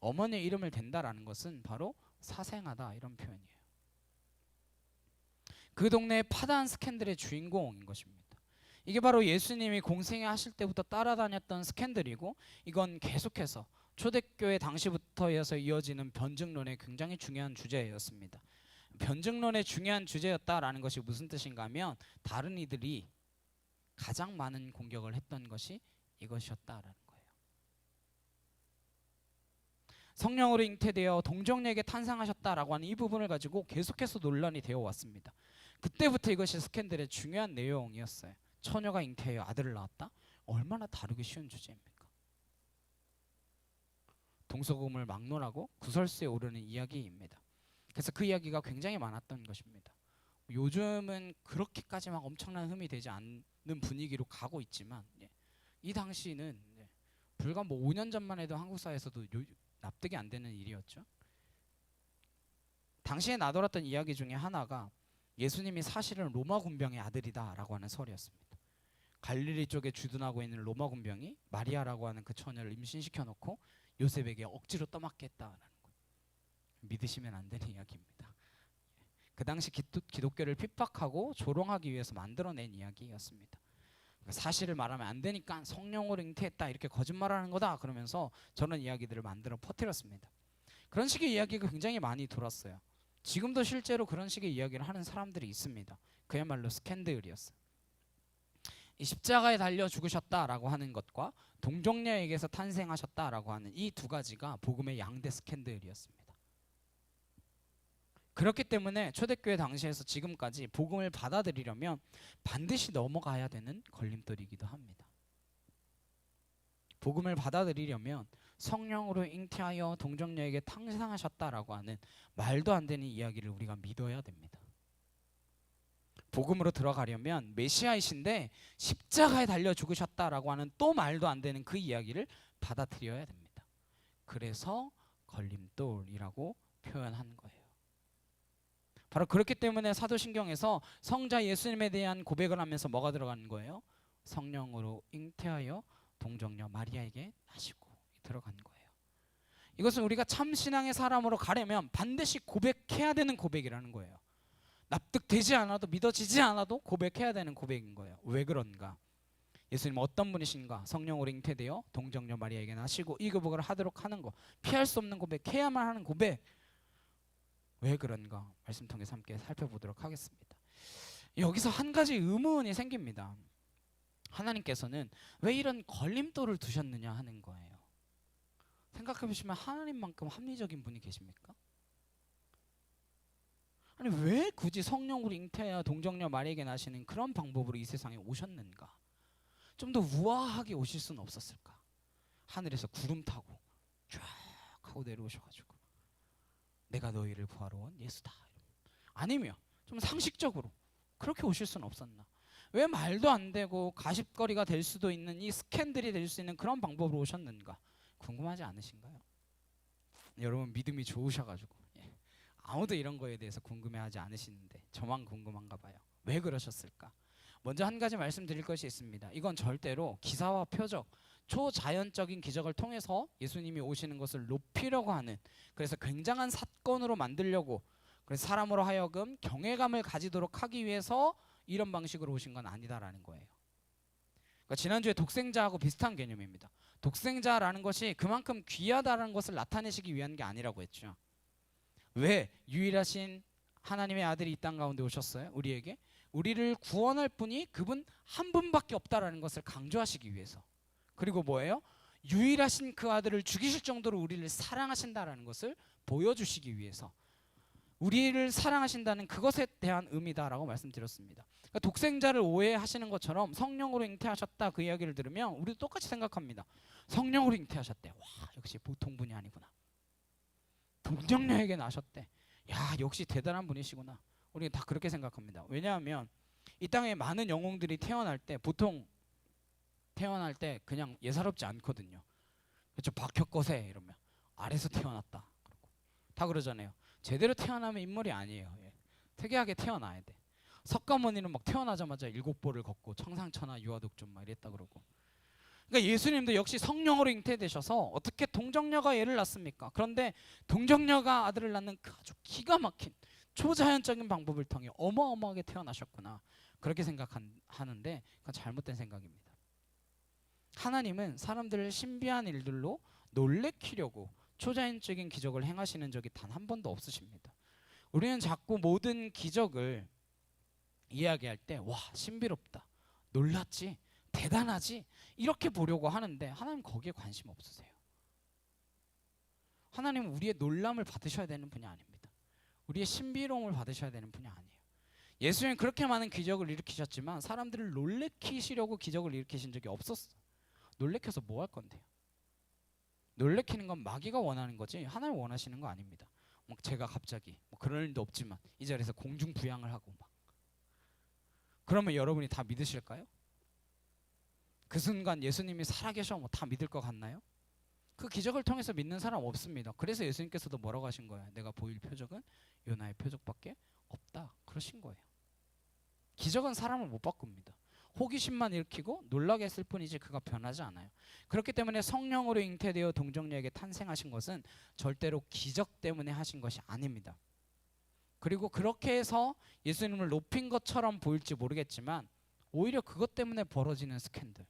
어머니의 이름을 댄다라는 것은 바로 사생아다 이런 표현이에요. 그 동네의 파다한 스캔들의 주인공인 것입니다. 이게 바로 예수님이 공생애 하실 때부터 따라다녔던 스캔들이고, 이건 계속해서 초대교회 당시부터여서 이어지는 변증론의 굉장히 중요한 주제였습니다. 변증론의 중요한 주제였다라는 것이 무슨 뜻인가 하면, 다른 이들이 가장 많은 공격을 했던 것이 이것이었다라는 거예요. 성령으로 잉태되어 동정녀에게 탄생하셨다라고 하는 이 부분을 가지고 계속해서 논란이 되어 왔습니다. 그때부터 이것이 스캔들의 중요한 내용이었어요. 처녀가 잉태하여 아들을 낳았다? 얼마나 다루기 쉬운 주제입니까? 동서고금을 막론하고 구설수에 오르는 이야기입니다. 그래서 그 이야기가 굉장히 많았던 것입니다. 요즘은 그렇게까지 막 엄청난 흠이 되지 않는 분위기로 가고 있지만, 이 당시는 불과 5년 전만 해도 한국 사회에서도 납득이 안 되는 일이었죠. 당시에 나돌았던 이야기 중에 하나가 예수님이 사실은 로마 군병의 아들이다라고 하는 설이었습니다. 갈릴리 쪽에 주둔하고 있는 로마 군병이 마리아라고 하는 그 처녀를 임신시켜 놓고 요셉에게 억지로 떠맡게 했다라는 거예요. 믿으시면 안 되는 이야기입니다. 그 당시 기독교를 핍박하고 조롱하기 위해서 만들어낸 이야기였습니다. 사실을 말하면 안 되니까 성령으로 잉태했다 이렇게 거짓말하는 거다 그러면서 저런 이야기들을 만들어 퍼뜨렸습니다. 그런 식의 이야기가 굉장히 많이 돌았어요. 지금도 실제로 그런 식의 이야기를 하는 사람들이 있습니다. 그야말로 스캔들이었어요. 이 십자가에 달려 죽으셨다라고 하는 것과 동정녀에게서 탄생하셨다라고 하는 이 두 가지가 복음의 양대 스캔들이었습니다. 그렇기 때문에 초대교회 당시에서 지금까지 복음을 받아들이려면 반드시 넘어가야 되는 걸림돌이기도 합니다. 복음을 받아들이려면 성령으로 잉태하여 동정녀에게 탄생하셨다라고 하는 말도 안 되는 이야기를 우리가 믿어야 됩니다. 복음으로 들어가려면 메시아이신데 십자가에 달려 죽으셨다라고 하는 또 말도 안 되는 그 이야기를 받아들여야 됩니다. 그래서 걸림돌이라고 표현한 거예요. 바로 그렇기 때문에 사도신경에서 성자 예수님에 대한 고백을 하면서 뭐가 들어가는 거예요? 성령으로 잉태하여 동정녀 마리아에게 나시고 들어간 거예요. 이것은 우리가 참 신앙의 사람으로 가려면 반드시 고백해야 되는 고백이라는 거예요. 납득되지 않아도 믿어지지 않아도 고백해야 되는 고백인 거예요. 왜 그런가? 예수님 어떤 분이신가? 성령으로 잉태되어 동정녀 마리아에게 나시고 이 고백을 하도록 하는 거, 피할 수 없는 고백, 해야만 하는 고백. 왜 그런가? 말씀 통해서 함께 살펴보도록 하겠습니다. 여기서 한 가지 의문이 생깁니다. 하나님께서는 왜 이런 걸림돌을 두셨느냐 하는 거예요. 생각해 보시면 하나님만큼 합리적인 분이 계십니까? 아니 왜 굳이 성령으로 잉태하여 동정녀 마리아에게 나시는 그런 방법으로 이 세상에 오셨는가? 좀 더 우아하게 오실 수는 없었을까? 하늘에서 구름 타고 쫙 하고 내려오셔가지고 내가 너희를 구하러 온 예수다. 아니면 좀 상식적으로 그렇게 오실 수는 없었나? 왜 말도 안 되고 가십거리가 될 수도 있는 이 스캔들이 될 수 있는 그런 방법으로 오셨는가? 궁금하지 않으신가요? 여러분 믿음이 좋으셔가지고 아무도 이런 거에 대해서 궁금해하지 않으시는데 저만 궁금한가 봐요. 왜 그러셨을까? 먼저 한 가지 말씀드릴 것이 있습니다. 이건 절대로 기사와 표적, 초자연적인 기적을 통해서 예수님이 오시는 것을 높이려고 하는, 그래서 굉장한 사건으로 만들려고, 그래서 사람으로 하여금 경외감을 가지도록 하기 위해서 이런 방식으로 오신 건 아니다라는 거예요. 그러니까 지난주에 독생자하고 비슷한 개념입니다. 독생자라는 것이 그만큼 귀하다는 것을 나타내시기 위한 게 아니라고 했죠. 왜? 유일하신 하나님의 아들이 이 땅 가운데 오셨어요? 우리에게 우리를 구원할 분이 그분 한 분밖에 없다라는 것을 강조하시기 위해서. 그리고 뭐예요? 유일하신 그 아들을 죽이실 정도로 우리를 사랑하신다라는 것을 보여주시기 위해서, 우리를 사랑하신다는 그것에 대한 의미다라고 말씀드렸습니다. 그러니까 독생자를 오해하시는 것처럼 성령으로 잉태하셨다 그 이야기를 들으면 우리도 똑같이 생각합니다. 성령으로 잉태하셨대. 와, 역시 보통 분이 아니구나. 동정녀에게 나셨대. 야, 역시 대단한 분이시구나. 우리는 다 그렇게 생각합니다. 왜냐하면 이 땅에 많은 영웅들이 태어날 때 보통 태어날 때 그냥 예사롭지 않거든요. 그렇죠? 박혁거세 이러면 아래서 태어났다. 그러고 다 그러잖아요. 제대로 태어나면 인물이 아니에요. 특이하게 태어나야 돼. 석가모니는 막 태어나자마자 7보를 걷고 청상천하 유아독존 막 이랬다 그러고. 그러니까 예수님도 역시 성령으로 잉태되셔서 어떻게 동정녀가 애를 낳습니까? 그런데 동정녀가 아들을 낳는 그 아주 기가 막힌 초자연적인 방법을 통해 어마어마하게 태어나셨구나. 그렇게 생각하는데 그건 잘못된 생각입니다. 하나님은 사람들을 신비한 일들로 놀래키려고 초자연적인 기적을 행하시는 적이 단 한 번도 없으십니다. 우리는 자꾸 모든 기적을 이야기할 때 와, 신비롭다, 놀랐지, 대단하지 이렇게 보려고 하는데 하나님 거기에 관심 없으세요. 하나님은 우리의 놀람을 받으셔야 되는 분이 아닙니다. 우리의 신비로움을 받으셔야 되는 분이 아니에요. 예수님은 그렇게 많은 기적을 일으키셨지만 사람들을 놀래키시려고 기적을 일으키신 적이 없었어요. 놀래켜서 뭐 할 건데요? 놀래키는 건 마귀가 원하는 거지 하나님 원하시는 거 아닙니다. 막 제가 갑자기 그럴 일도 없지만 이 자리에서 공중부양을 하고 막 그러면 여러분이 다 믿으실까요? 그 순간 예수님이 살아계셔 다 믿을 것 같나요? 그 기적을 통해서 믿는 사람 없습니다. 그래서 예수님께서도 뭐라고 하신 거예요? 내가 보일 표적은 요나의 표적밖에 없다 그러신 거예요. 기적은 사람을 못 바꿉니다. 호기심만 일으키고 놀라게 했을 뿐이지 그가 변하지 않아요. 그렇기 때문에 성령으로 잉태되어 동정녀에게 탄생하신 것은 절대로 기적 때문에 하신 것이 아닙니다. 그리고 그렇게 해서 예수님을 높인 것처럼 보일지 모르겠지만 오히려 그것 때문에 벌어지는 스캔들,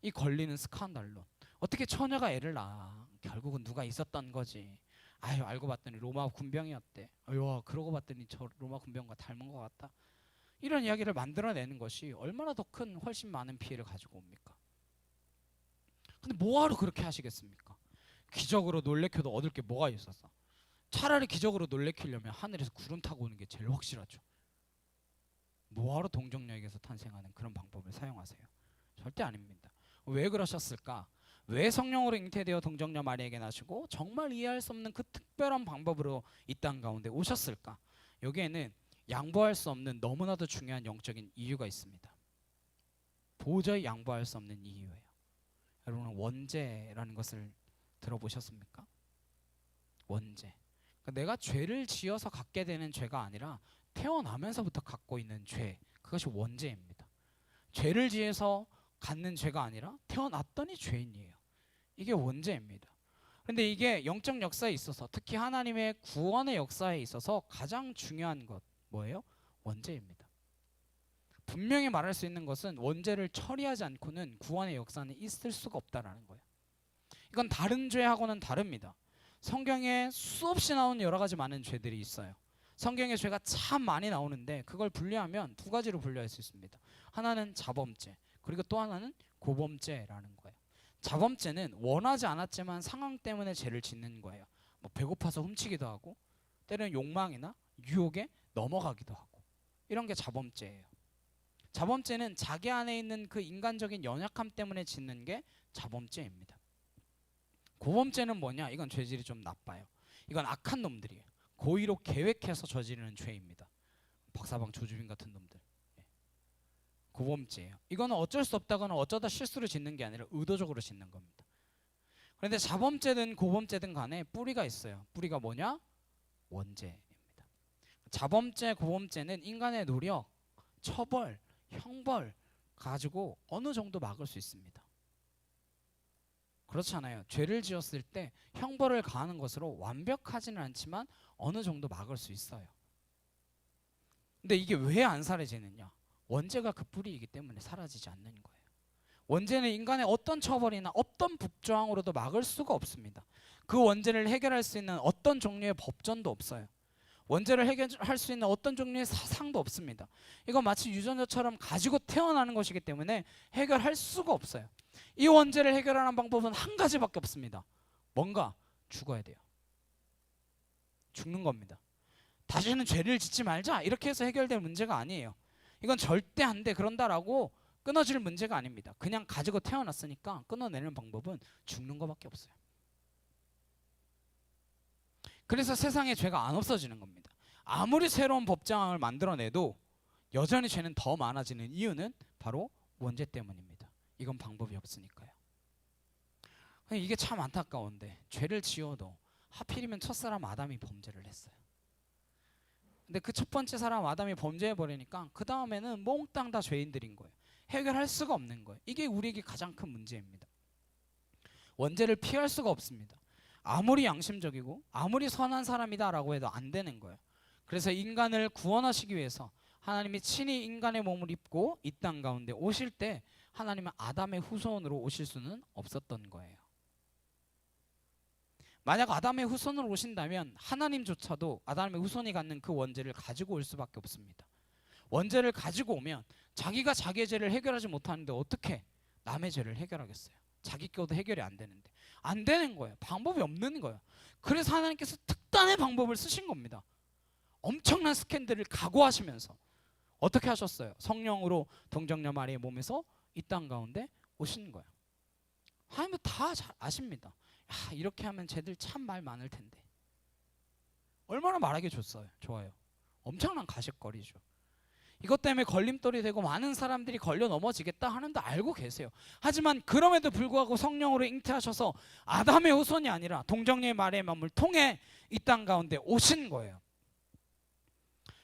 이 걸리는 스칸달론, 어떻게 처녀가 애를 낳아? 결국은 누가 있었던 거지. 아유, 알고 봤더니 로마 군병이었대. 아유, 그러고 봤더니 저 로마 군병과 닮은 것 같다. 이런 이야기를 만들어내는 것이 얼마나 더 큰 훨씬 많은 피해를 가지고 옵니까? 근데 뭐하러 그렇게 하시겠습니까? 기적으로 놀래켜도 얻을 게 뭐가 있었어? 차라리 기적으로 놀래키려면 하늘에서 구름 타고 오는 게 제일 확실하죠. 뭐하러 동정녀에게서 탄생하는 그런 방법을 사용하세요? 절대 아닙니다. 왜 그러셨을까? 왜 성령으로 잉태되어 동정녀 마리아에게 나시고 정말 이해할 수 없는 그 특별한 방법으로 이 땅 가운데 오셨을까? 여기에는 양보할 수 없는 너무나도 중요한 영적인 이유가 있습니다. 도저히 양보할 수 없는 이유예요. 여러분은 원죄라는 것을 들어보셨습니까? 원죄. 그러니까 내가 죄를 지어서 갖게 되는 죄가 아니라 태어나면서부터 갖고 있는 죄, 그것이 원죄입니다. 죄를 지어서 갖는 죄가 아니라 태어났더니 죄인이에요. 이게 원죄입니다. 그런데 이게 영적 역사에 있어서 특히 하나님의 구원의 역사에 있어서 가장 중요한 것 뭐예요? 원죄입니다. 분명히 말할 수 있는 것은 원죄를 처리하지 않고는 구원의 역사는 있을 수가 없다라는 거예요. 이건 다른 죄하고는 다릅니다. 성경에 수없이 나온 여러 가지 많은 죄들이 있어요. 성경에 죄가 참 많이 나오는데 그걸 분류하면 두 가지로 분류할 수 있습니다. 하나는 자범죄, 그리고 또 하나는 고범죄라는 거예요. 자범죄는 원하지 않았지만 상황 때문에 죄를 짓는 거예요. 배고파서 훔치기도 하고 때로는 욕망이나 유혹에 넘어가기도 하고 이런 게 자범죄예요. 자범죄는 자기 안에 있는 그 인간적인 연약함 때문에 짓는 게 자범죄입니다. 고범죄는 뭐냐? 이건 죄질이 좀 나빠요. 이건 악한 놈들이에요. 고의로 계획해서 저지르는 죄입니다. 박사방 조주빈 같은 놈들. 고범죄예요. 이거는 어쩔 수 없다거나 어쩌다 실수로 짓는 게 아니라 의도적으로 짓는 겁니다. 그런데 자범죄든 고범죄든 간에 뿌리가 있어요. 뿌리가 뭐냐? 원죄입니다. 자범죄, 고범죄는 인간의 노력, 처벌, 형벌 가지고 어느 정도 막을 수 있습니다. 그렇잖아요. 죄를 지었을 때 형벌을 가하는 것으로 완벽하지는 않지만 어느 정도 막을 수 있어요. 근데 이게 왜 안 사라지느냐? 원죄가 그 뿌리이기 때문에 사라지지 않는 거예요. 원죄는 인간의 어떤 처벌이나 어떤 법조항으로도 막을 수가 없습니다. 그 원죄를 해결할 수 있는 어떤 종류의 법전도 없어요. 원죄를 해결할 수 있는 어떤 종류의 사상도 없습니다. 이건 마치 유전자처럼 가지고 태어나는 것이기 때문에 해결할 수가 없어요. 이 원죄를 해결하는 방법은 한 가지밖에 없습니다. 뭔가 죽어야 돼요. 죽는 겁니다. 다시는 죄를 짓지 말자 이렇게 해서 해결될 문제가 아니에요. 이건 절대 안 돼 그런다라고 끊어질 문제가 아닙니다. 그냥 가지고 태어났으니까 끊어내는 방법은 죽는 것밖에 없어요. 그래서 세상에 죄가 안 없어지는 겁니다. 아무리 새로운 법정을 만들어내도 여전히 죄는 더 많아지는 이유는 바로 원죄 때문입니다. 이건 방법이 없으니까요. 이게 참 안타까운데 죄를 지어도 하필이면 첫사람 아담이 범죄를 했어요. 근데 그 첫 번째 사람 아담이 범죄해버리니까 그 다음에는 몽땅 다 죄인들인 거예요. 해결할 수가 없는 거예요. 이게 우리에게 가장 큰 문제입니다. 원죄를 피할 수가 없습니다. 아무리 양심적이고 아무리 선한 사람이다 라고 해도 안 되는 거예요. 그래서 인간을 구원하시기 위해서 하나님이 친히 인간의 몸을 입고 이 땅 가운데 오실 때 하나님은 아담의 후손으로 오실 수는 없었던 거예요. 만약 아담의 후손으로 오신다면 하나님조차도 아담의 후손이 갖는 그 원죄를 가지고 올 수밖에 없습니다. 원죄를 가지고 오면 자기가 자기의 죄를 해결하지 못하는데 어떻게 남의 죄를 해결하겠어요? 자기 것도 해결이 안 되는데. 안 되는 거예요. 방법이 없는 거예요. 그래서 하나님께서 특단의 방법을 쓰신 겁니다. 엄청난 스캔들을 각오하시면서 어떻게 하셨어요? 성령으로 동정녀 마리의 몸에서 이 땅 가운데 오신 거예요. 하나님도 다 잘 아십니다. 야, 이렇게 하면 쟤들 참 말 많을 텐데. 얼마나 말하기 좋아요. 엄청난 가십거리죠. 이것 때문에 걸림돌이 되고 많은 사람들이 걸려 넘어지겠다 하는데 알고 계세요. 하지만 그럼에도 불구하고 성령으로 잉태하셔서 아담의 후손이 아니라 동정녀의 마리의 몸을 통해 이 땅 가운데 오신 거예요.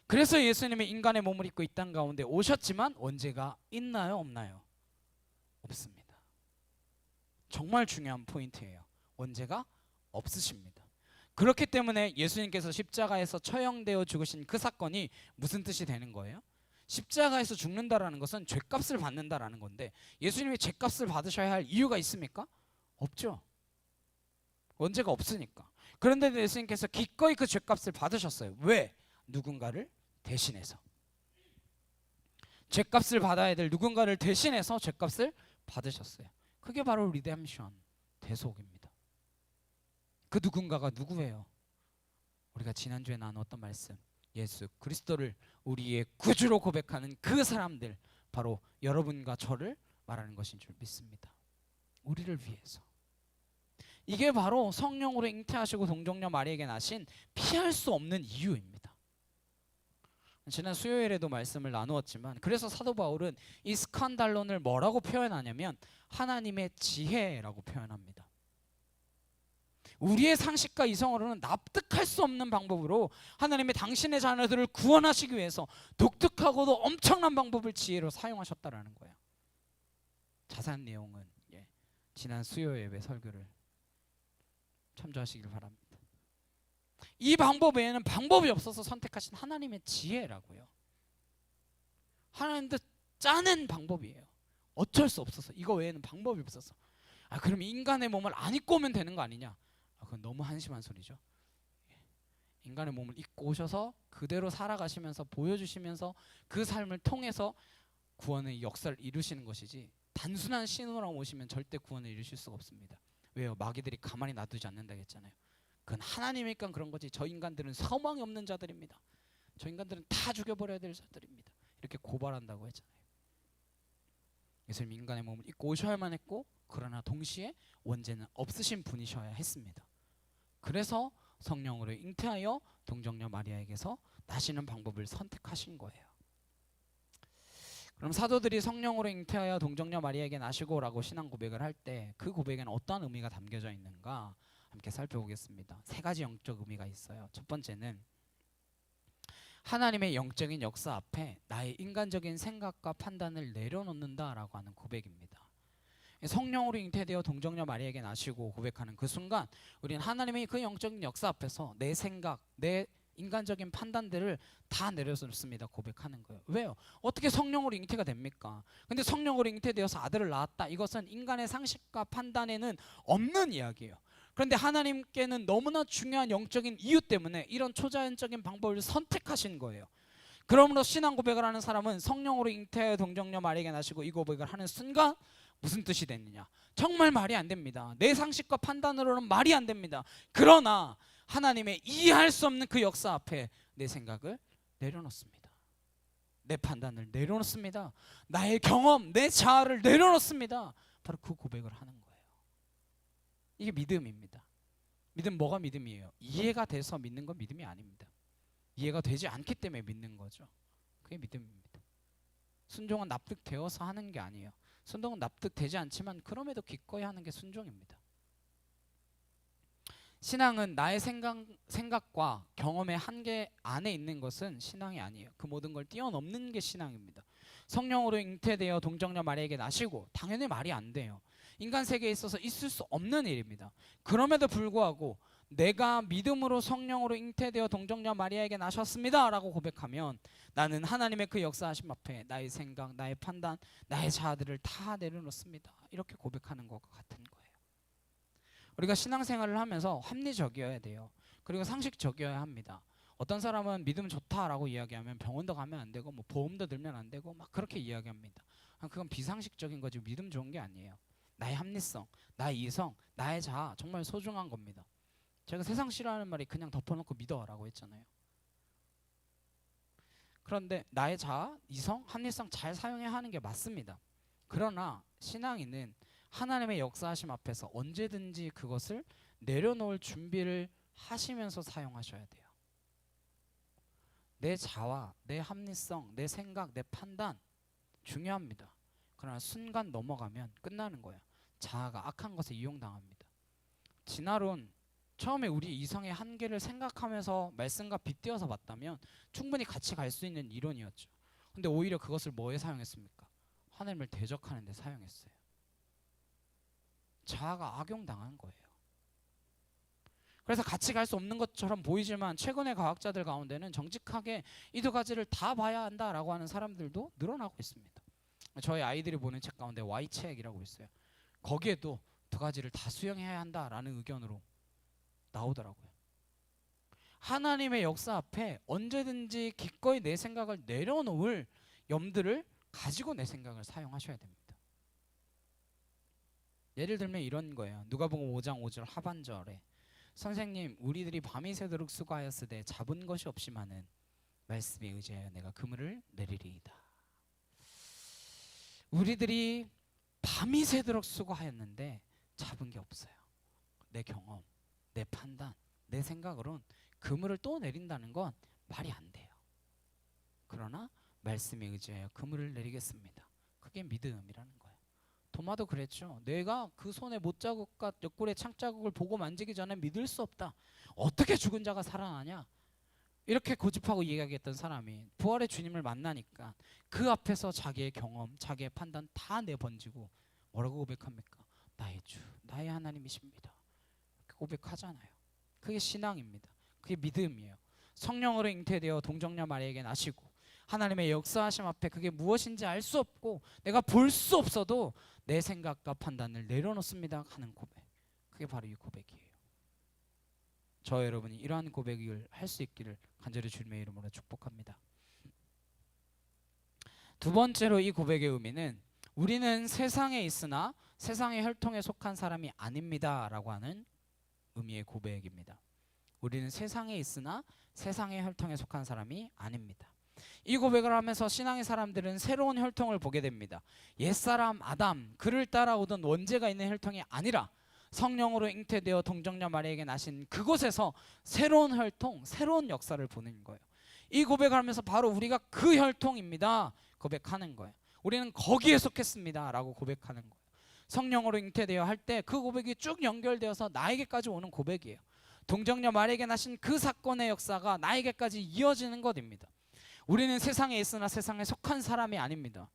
그래서 예수님이 인간의 몸을 입고 이 땅 가운데 오셨지만 원죄가 있나요? 없나요? 없습니다. 정말 중요한 포인트예요. 원죄가 없으십니다. 그렇기 때문에 예수님께서 십자가에서 처형되어 죽으신 그 사건이 무슨 뜻이 되는 거예요? 십자가에서 죽는다라는 것은 죄값을 받는다라는 건데 예수님이 죄값을 받으셔야 할 이유가 있습니까? 없죠. 원죄가 없으니까. 그런데 예수님께서 기꺼이 그 죄값을 받으셨어요. 왜? 누군가를 대신해서. 죄값을 받아야 될 누군가를 대신해서 죄값을 받으셨어요. 그게 바로 리뎀션, 대속입니다. 그 누군가가 누구예요? 우리가 지난주에 나눴던 말씀, 예수 그리스도를 우리의 구주로 고백하는 그 사람들, 바로 여러분과 저를 말하는 것인 줄 믿습니다. 우리를 위해서. 이게 바로 성령으로 잉태하시고 동정녀 마리에게 나신 피할 수 없는 이유입니다. 지난 수요일에도 말씀을 나누었지만 그래서 사도 바울은 이 스칸달론을 뭐라고 표현하냐면 하나님의 지혜라고 표현합니다. 우리의 상식과 이성으로는 납득할 수 없는 방법으로 하나님이 당신의 자녀들을 구원하시기 위해서 독특하고도 엄청난 방법을 지혜로 사용하셨다라는 거예요. 자세한 내용은 지난 수요 예배 설교를 참조하시길 바랍니다. 이 방법 외에는 방법이 없어서 선택하신 하나님의 지혜라고요. 하나님도 짜낸 방법이에요. 어쩔 수 없어서. 이거 외에는 방법이 없어서. 그럼 인간의 몸을 안 입고 오면 되는 거 아니냐? 그건 너무 한심한 소리죠. 인간의 몸을 입고 오셔서 그대로 살아가시면서 보여주시면서 그 삶을 통해서 구원의 역사를 이루시는 것이지 단순한 신으로 오시면 절대 구원을 이루실 수가 없습니다. 왜요? 마귀들이 가만히 놔두지 않는다 했잖아요. 그건 하나님이니까 그런 거지. 저 인간들은 소망이 없는 자들입니다. 저 인간들은 다 죽여버려야 될 자들입니다. 이렇게 고발한다고 했잖아요. 예수님 인간의 몸을 입고 오셔야만 했고 그러나 동시에 원죄는 없으신 분이셔야 했습니다. 그래서 성령으로 잉태하여 동정녀 마리아에게서 나시는 방법을 선택하신 거예요. 그럼 사도들이 성령으로 잉태하여 동정녀 마리아에게 나시고라고 신앙 고백을 할 때 그 고백에는 어떠한 의미가 담겨져 있는가 함께 살펴보겠습니다. 세 가지 영적 의미가 있어요. 첫 번째는 하나님의 영적인 역사 앞에 나의 인간적인 생각과 판단을 내려놓는다라고 하는 고백입니다. 성령으로 잉태되어 동정녀 마리아에게 나시고 고백하는 그 순간 우리는 하나님의 그 영적인 역사 앞에서 내 생각, 내 인간적인 판단들을 다 내려놓습니다. 고백하는 거예요. 왜요? 어떻게 성령으로 잉태가 됩니까? 근데 성령으로 잉태되어서 아들을 낳았다. 이것은 인간의 상식과 판단에는 없는 이야기예요. 그런데 하나님께는 너무나 중요한 영적인 이유 때문에 이런 초자연적인 방법을 선택하신 거예요. 그러므로 신앙 고백을 하는 사람은 성령으로 잉태하여 동정녀 마리아에게 나시고 이 고백을 하는 순간 무슨 뜻이 되느냐? 정말 말이 안 됩니다. 내 상식과 판단으로는 말이 안 됩니다. 그러나 하나님의 이해할 수 없는 그 역사 앞에 내 생각을 내려놓습니다. 내 판단을 내려놓습니다. 나의 경험, 내 자아를 내려놓습니다. 바로 그 고백을 하는 거예요. 이게 믿음입니다. 믿음 뭐가 믿음이에요? 이해가 돼서 믿는 건 믿음이 아닙니다. 이해가 되지 않기 때문에 믿는 거죠. 그게 믿음입니다. 순종은 납득되어서 하는 게 아니에요. 순종은 납득되지 않지만 그럼에도 기꺼이 하는 게 순종입니다. 신앙은 나의 생각과 경험의 한계 안에 있는 것은 신앙이 아니에요. 그 모든 걸 뛰어넘는 게 신앙입니다. 성령으로 잉태되어 동정녀 마리아에게 나시고 당연히 말이 안 돼요. 인간 세계에 있어서 있을 수 없는 일입니다. 그럼에도 불구하고 내가 믿음으로 성령으로 잉태되어 동정녀 마리아에게 나셨습니다 라고 고백하면 나는 하나님의 그 역사하심 앞에 나의 생각, 나의 판단, 나의 자아들을 다 내려놓습니다. 이렇게 고백하는 것과 같은 거예요. 우리가 신앙생활을 하면서 합리적이어야 돼요. 그리고 상식적이어야 합니다. 어떤 사람은 믿음 좋다라고 이야기하면 병원도 가면 안 되고 뭐 보험도 들면 안 되고 막 그렇게 이야기합니다. 그건 비상식적인 거지 믿음 좋은 게 아니에요. 나의 합리성, 나의 이성, 나의 자아 정말 소중한 겁니다. 제가 세상 싫어하는 말이 그냥 덮어놓고 믿어라고 했잖아요. 그런데 나의 자아, 이성, 합리성 잘 사용해야 하는 게 맞습니다. 그러나 신앙인은 하나님의 역사하심 앞에서 언제든지 그것을 내려놓을 준비를 하시면서 사용하셔야 돼요. 내 자아, 내 합리성, 내 생각, 내 판단 중요합니다. 그러나 순간 넘어가면 끝나는 거예요. 자아가 악한 것에 이용당합니다. 진화론 처음에 우리 이성의 한계를 생각하면서 말씀과 빗대어서 봤다면 충분히 같이 갈 수 있는 이론이었죠. 근데 오히려 그것을 뭐에 사용했습니까? 하나님을 대적하는 데 사용했어요. 자아가 악용당한 거예요. 그래서 같이 갈 수 없는 것처럼 보이지만 최근의 과학자들 가운데는 정직하게 이 두 가지를 다 봐야 한다라고 하는 사람들도 늘어나고 있습니다. 저희 아이들이 보는 책 가운데 Y책이라고 있어요. 거기에도 두 가지를 다 수용해야 한다라는 의견으로 나오더라고요. 하나님의 역사 앞에 언제든지 기꺼이 내 생각을 내려놓을 염두를 가지고 내 생각을 사용하셔야 됩니다. 예를 들면 이런 거예요. 누가복음 5장 5절 하반절에 선생님 우리들이 밤이 새도록 수고하였으되 잡은 것이 없지만은 말씀에 의지하여 내가 그물을 내리리이다. 우리들이 밤이 새도록 수고하였는데 잡은 게 없어요. 내 경험, 내 판단, 내 생각으론 그물을 또 내린다는 건 말이 안 돼요. 그러나 말씀에 의지하여 그물을 내리겠습니다. 그게 믿음이라는 거예요. 도마도 그랬죠. 내가 그 손에 못자국과 옆구리에 창자국을 보고 만지기 전에 믿을 수 없다. 어떻게 죽은 자가 살아나냐? 이렇게 고집하고 이야기했던 사람이 부활의 주님을 만나니까 그 앞에서 자기의 경험, 자기의 판단 다 내번지고 뭐라고 고백합니까? 나의 주, 나의 하나님이십니다. 이렇게 고백하잖아요. 그게 신앙입니다. 그게 믿음이에요. 성령으로 잉태되어 동정녀 마리아에게 나시고 하나님의 역사하심 앞에 그게 무엇인지 알 수 없고 내가 볼 수 없어도 내 생각과 판단을 내려놓습니다 하는 고백. 그게 바로 이 고백이에요. 저 여러분이 이러한 고백을 할 수 있기를 간절히 주님의 이름으로 축복합니다. 두 번째로 이 고백의 의미는 우리는 세상에 있으나 세상의 혈통에 속한 사람이 아닙니다 라고 하는 의미의 고백입니다. 우리는 세상에 있으나 세상의 혈통에 속한 사람이 아닙니다. 이 고백을 하면서 신앙의 사람들은 새로운 혈통을 보게 됩니다. 옛사람 아담, 그를 따라오던 원죄가 있는 혈통이 아니라 성령으로 잉태되어 동정녀 마리아에게 나신 그곳에서 새로운 혈통, 새로운 역사를 보는 거예요. 이 고백을 하면서 바로 우리가 그 혈통입니다 고백하는 거예요. 우리는 거기에 속했습니다 라고 고백하는 거예요. 성령으로 잉태되어 할 때 그 고백이 쭉 연결되어서 나에게까지 오는 고백이에요. 동정녀 마리아에게 나신 그 사건의 역사가 나에게까지 이어지는 것입니다. 우리는 세상에 있으나 세상에 속한 사람이 아닙니다.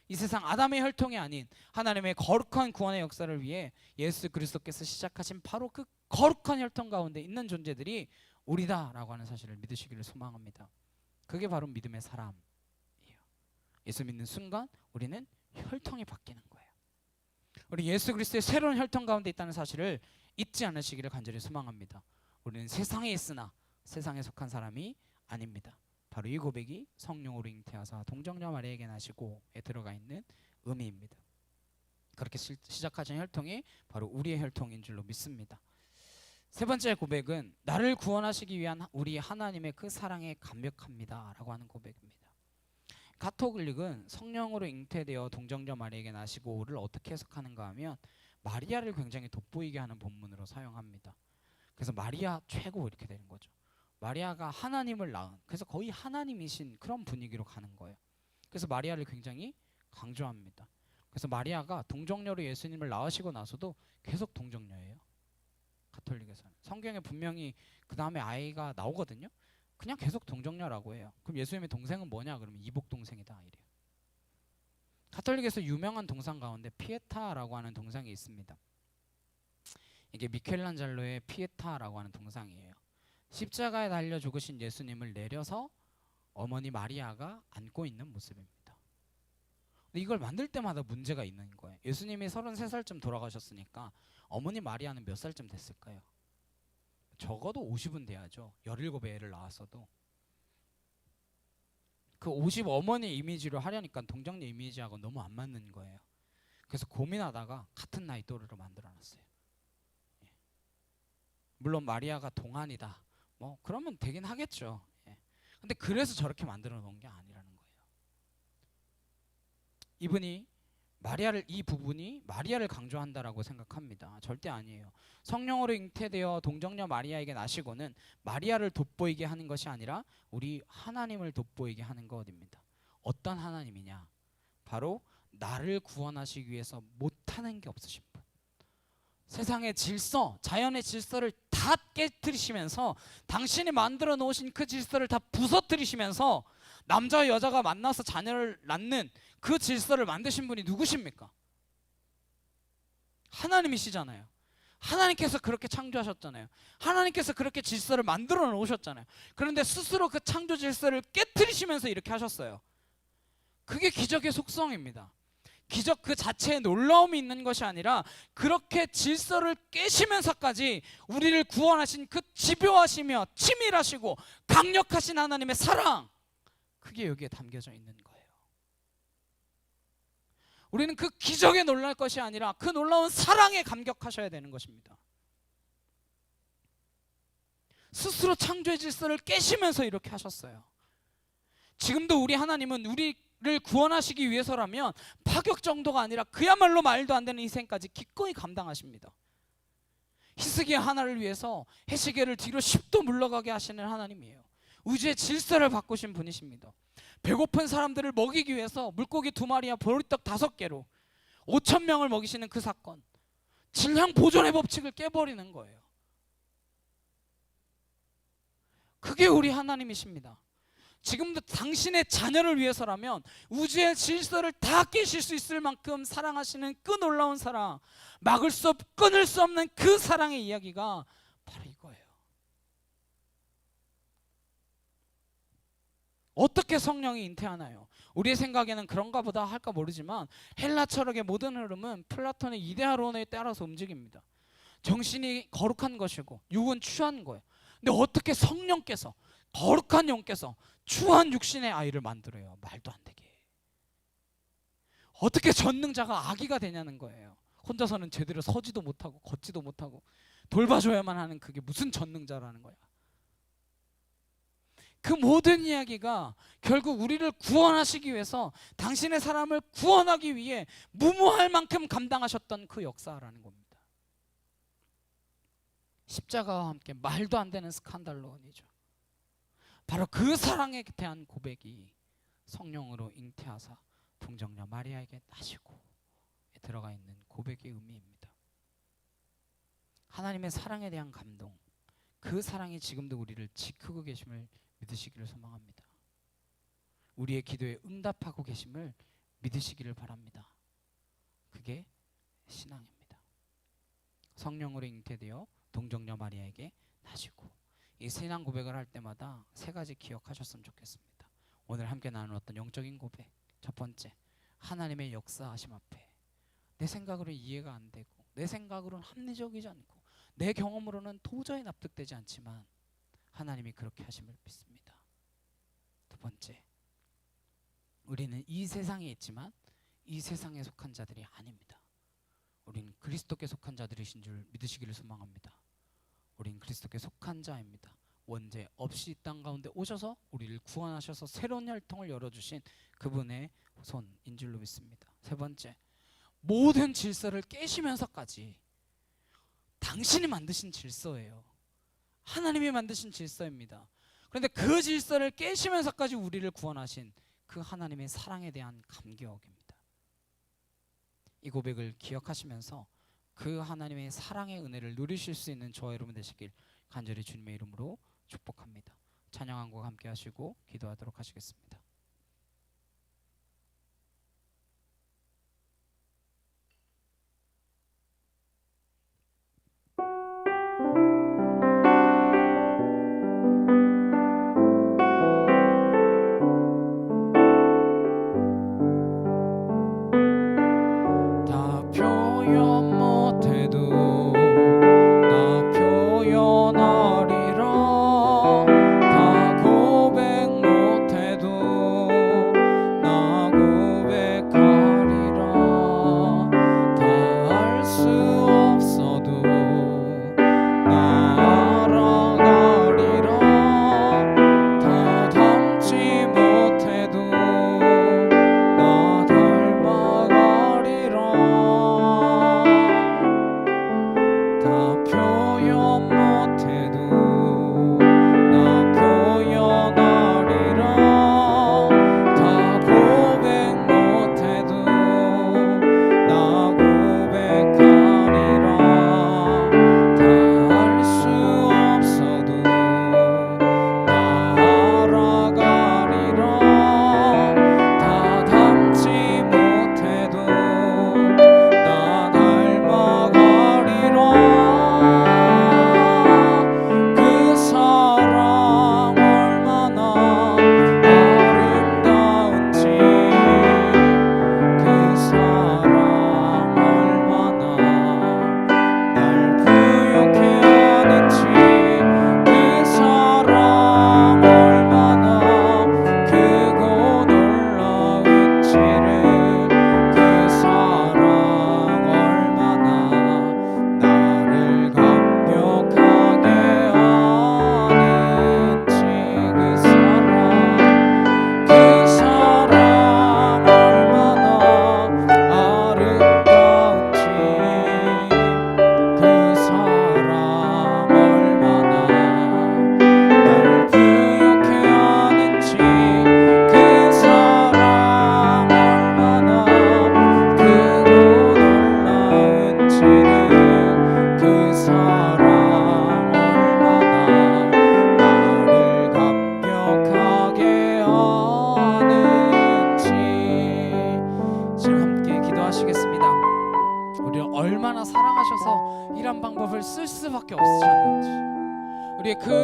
이 세상 아담의 혈통이 아닌 하나님의 거룩한 구원의 역사를 위해 예수 그리스도께서 시작하신 바로 그 거룩한 혈통 가운데 있는 존재들이 우리다라고 하는 사실을 믿으시기를 소망합니다. 그게 바로 믿음의 사람이에요. 예수 믿는 순간 우리는 혈통이 바뀌는 거예요. 우리 예수 그리스도의 새로운 혈통 가운데 있다는 사실을 잊지 않으시기를 간절히 소망합니다. 우리는 세상에 있으나 세상에 속한 사람이 아닙니다. 바로 이 고백이 성령으로 잉태하사 동정녀 마리아에게 나시고에 들어가 있는 의미입니다. 그렇게 시작하신 혈통이 바로 우리의 혈통인 줄로 믿습니다. 세 번째 고백은 나를 구원하시기 위한 우리 하나님의 그 사랑에 감격합니다 라고 하는 고백입니다. 가톨릭은 성령으로 잉태되어 동정녀 마리아에게 나시고를 어떻게 해석하는가 하면 마리아를 굉장히 돋보이게 하는 본문으로 사용합니다. 그래서 마리아 최고 이렇게 되는 거죠. 마리아가 하나님을 낳은, 그래서 거의 하나님이신 그런 분위기로 가는 거예요. 그래서 마리아를 굉장히 강조합니다. 그래서 마리아가 동정녀로 예수님을 낳으시고 나서도 계속 동정녀예요. 가톨릭에서는 성경에 분명히 그 다음에 아이가 나오거든요. 그냥 계속 동정녀라고 해요. 그럼 예수님의 동생은 뭐냐? 그러면 이복 동생이다 이래요. 가톨릭에서 유명한 동상 가운데 피에타라고 하는 동상이 있습니다. 이게 이게 미켈란젤로의 피에타라고 하는 동상이에요. 십자가에 달려 죽으신 예수님을 내려서 어머니 마리아가 안고 있는 모습입니다. 근데 이걸 만들 때마다 문제가 있는 거예요. 예수님이 33살쯤 돌아가셨으니까 어머니 마리아는 몇 살쯤 됐을까요? 적어도 50은 돼야죠. 17의 애를 낳았어도. 그 50 어머니 이미지로 하려니까 동정녀 이미지하고 너무 안 맞는 거예요. 그래서 고민하다가 같은 나이 또래로 만들어놨어요. 물론 마리아가 동안이다, 뭐 그러면 되긴 하겠죠. 근데 그래서 저렇게 만들어 놓은 게 아니라는 거예요. 이 부분이 마리아를 강조한다라고 생각합니다. 절대 아니에요. 성령으로 잉태되어 동정녀 마리아에게 나시고는 마리아를 돋보이게 하는 것이 아니라 우리 하나님을 돋보이게 하는 것입니다. 어떤 하나님이냐? 바로 나를 구원하시기 위해서 못하는 게 없으신 분. 세상의 질서, 자연의 질서를 다 깨뜨리시면서 당신이 만들어 놓으신 그 질서를 다 부서뜨리시면서 남자와 여자가 만나서 자녀를 낳는 그 질서를 만드신 분이 누구십니까? 하나님이시잖아요. 하나님께서 그렇게 창조하셨잖아요. 하나님께서 그렇게 질서를 만들어 놓으셨잖아요. 그런데 스스로 그 창조 질서를 깨뜨리시면서 이렇게 하셨어요. 그게 기적의 속성입니다. 기적 그 자체에 놀라움이 있는 것이 아니라 그렇게 질서를 깨시면서까지 우리를 구원하신 그 집요하시며 치밀하시고 강력하신 하나님의 사랑, 그게 여기에 담겨져 있는 거예요. 우리는 그 기적에 놀랄 것이 아니라 그 놀라운 사랑에 감격하셔야 되는 것입니다. 스스로 창조의 질서를 깨시면서 이렇게 하셨어요. 지금도 우리 하나님은 우리를 구원하시기 위해서라면 파격 정도가 아니라 그야말로 말도 안 되는 희생까지 기꺼이 감당하십니다. 히스기야 하나를 위해서 해시계를 뒤로 10도 물러가게 하시는 하나님이에요. 우주의 질서를 바꾸신 분이십니다. 배고픈 사람들을 먹이기 위해서 물고기 2마리와 보리떡 5개로 5,000명을 먹이시는 그 사건, 질량 보존의 법칙을 깨버리는 거예요. 그게 우리 하나님이십니다. 지금도 당신의 자녀를 위해서라면 우주의 질서를 다 깨실 수 있을 만큼 사랑하시는 그 놀라운 사랑, 끊을 수 없는 그 사랑의 이야기가 바로 이거예요. 어떻게 성령이 잉태하나요? 우리의 생각에는 그런가 보다 할까 모르지만 헬라 철학의 모든 흐름은 플라톤의 이데아론에 따라서 움직입니다. 정신이 거룩한 것이고 육은 추한 거예요. 근데 어떻게 성령께서, 거룩한 영께서 추한 육신의 아이를 만들어요? 말도 안 되게. 어떻게 전능자가 아기가 되냐는 거예요. 혼자서는 제대로 서지도 못하고 걷지도 못하고 돌봐줘야만 하는 그게 무슨 전능자라는 거야. 그 모든 이야기가 결국 우리를 구원하시기 위해서, 당신의 사람을 구원하기 위해 무모할 만큼 감당하셨던 그 역사라는 겁니다. 십자가와 함께 말도 안 되는 스칸달론이죠. 바로 그 사랑에 대한 고백이 성령으로 잉태하사 동정녀 마리아에게 나시고 들어가 있는 고백의 의미입니다. 하나님의 사랑에 대한 감동, 그 사랑이 지금도 우리를 지키고 계심을 믿으시기를 소망합니다. 우리의 기도에 응답하고 계심을 믿으시기를 바랍니다. 그게 신앙입니다. 성령으로 잉태되어 동정녀 마리아에게 나시고, 이 신앙 고백을 할 때마다 3가지 기억하셨으면 좋겠습니다. 오늘 함께 나누었던 영적인 고백, 첫 번째, 하나님의 역사하심 앞에 내 생각으로는 이해가 안 되고 내 생각으로는 합리적이지 않고 내 경험으로는 도저히 납득되지 않지만 하나님이 그렇게 하심을 믿습니다. 두 번째, 우리는 이 세상에 있지만 이 세상에 속한 자들이 아닙니다. 우리는 그리스도께 속한 자들이신 줄 믿으시기를 소망합니다. 우린 그리스도께 속한 자입니다. 원죄 없이 이 땅 가운데 오셔서 우리를 구원하셔서 새로운 혈통을 열어주신 그분의 손인 줄로 믿습니다. 세 번째, 모든 질서를 깨시면서까지 당신이 만드신 질서예요. 하나님이 만드신 질서입니다. 그런데 그 질서를 깨시면서까지 우리를 구원하신 그 하나님의 사랑에 대한 감격입니다. 이 고백을 기억하시면서 그 하나님의 사랑의 은혜를 누리실 수 있는 저와 여러분 되시길 간절히 주님의 이름으로 축복합니다. 찬양 한 곡 함께 하시고 기도하도록 하시겠습니다. 다 표현 못해도 나 표현하리라 다 고백 못해도 나 고백하리라 다 알 수 없어도 나 알아가리라 다 닮지 못해도 나 닮아가리라 그 사랑 얼마나 아름다운지 그 사랑 얼마나 날 부욕해 하는지 그 사랑 얼마나 크고 놀라운지를 그 사랑 얼마나 나를 감격하게 하는지 그 사랑 얼마나 아름다운지 그 사랑 얼마나 날 부욕해 하는지 그 사랑 얼마나 크고 놀라운지를 그 사랑 얼마나 나를 감격하게 하는지. 지금 함께 기도하시겠습니다. 우리를 얼마나 사랑하셔서 이런 방법을 쓸 수밖에 없으셨는지, 우리의 그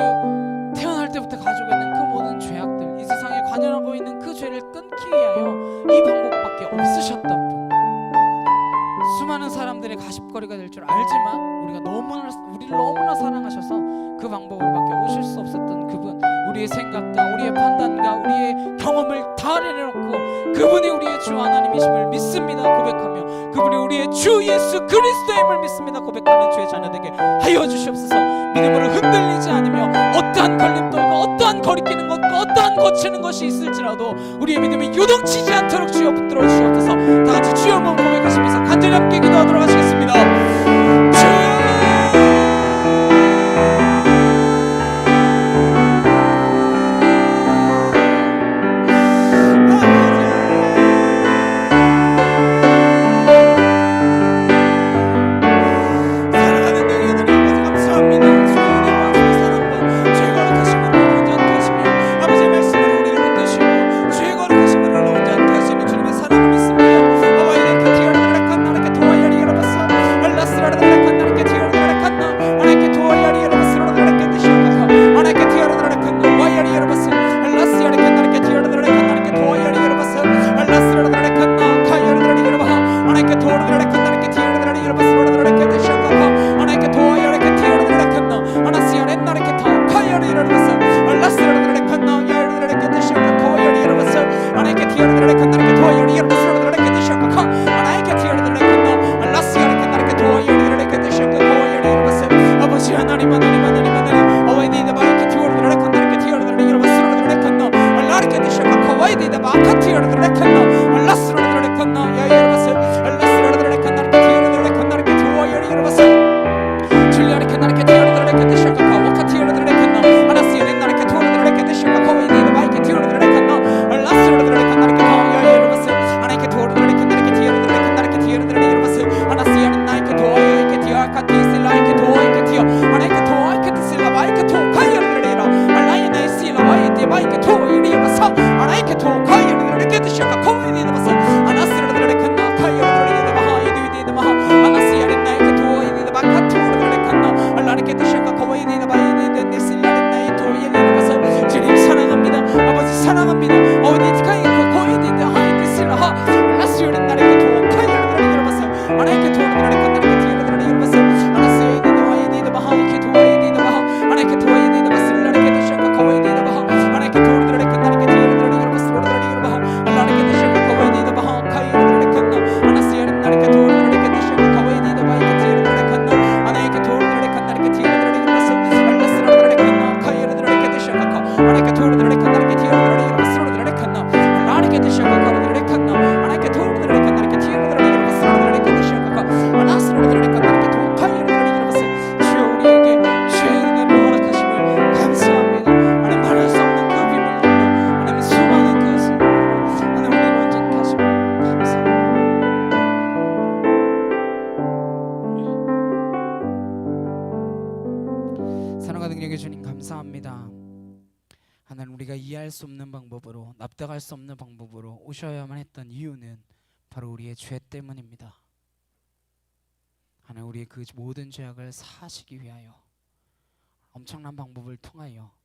태어날 때부터 가지고 있는 그 모든 죄악들, 이 세상에 관여하고 있는 그 죄를 끊기 위하여 이 방법밖에 없으셨던 분, 수많은 사람들의 가십거리가 될 줄 알지만 우리를 너무나 사랑하셔서 그 방법으로밖에 오실 수 없었던 그분, 우리의 생각과 우리의 판단과 우리의 경험을 다 내려놓고 그분이 우리의 주 하나님이심을 믿습니다 고백하며, 그분이 우리의 주 예수 그리스도임을 믿습니다 고백하는 주의 자녀되게 하여 주시옵소서. 믿음으로 흔들리지 않으며 어떠한 걸림돌과 어떠한 거리끼는 것과 어떠한 거치는 것이 있을지라도 우리의 믿음이 요동치지 않도록 주여 붙들어 주시옵소서. 다 같이 주여 한번 고백하시면서 간절히 함께 기도하도록 하시겠습니다. 주여 사랑과 능력의 주님 감사합니다. 하나님, 우리가 이해할 수 없는 방법으로, 납득할 수 없는 방법으로 오셔야만 했던 이유는 바로 우리의 죄 때문입니다. 하나님, 우리의 그 모든 죄악을 사하시기 위하여 엄청난 방법을 통하여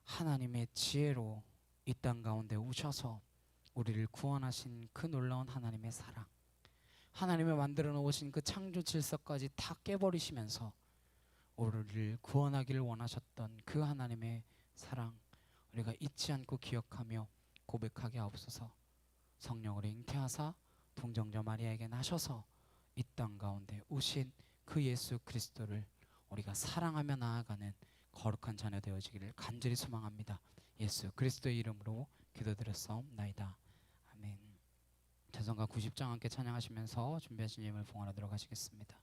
하나님의 지혜로 이 땅 가운데 오셔서 우리를 구원하신 그 놀라운 하나님의 사랑, 하나님의 만들어 놓으신 그 창조 질서까지 다 깨버리시면서 우리를 구원하기를 원하셨던 그 하나님의 사랑, 우리가 잊지 않고 기억하며 고백하게 하옵소서. 성령으로 잉태하사 동정녀 마리아에게 나셔서 이 땅 가운데 오신 그 예수 그리스도를 우리가 사랑하며 나아가는 거룩한 자녀 되어지기를 간절히 소망합니다. 예수 그리스도의 이름으로 기도드렸사옵나이다. 아멘. 찬송가 90장 함께 찬양하시면서 준비하신 예물 봉헌하도록 하시겠습니다.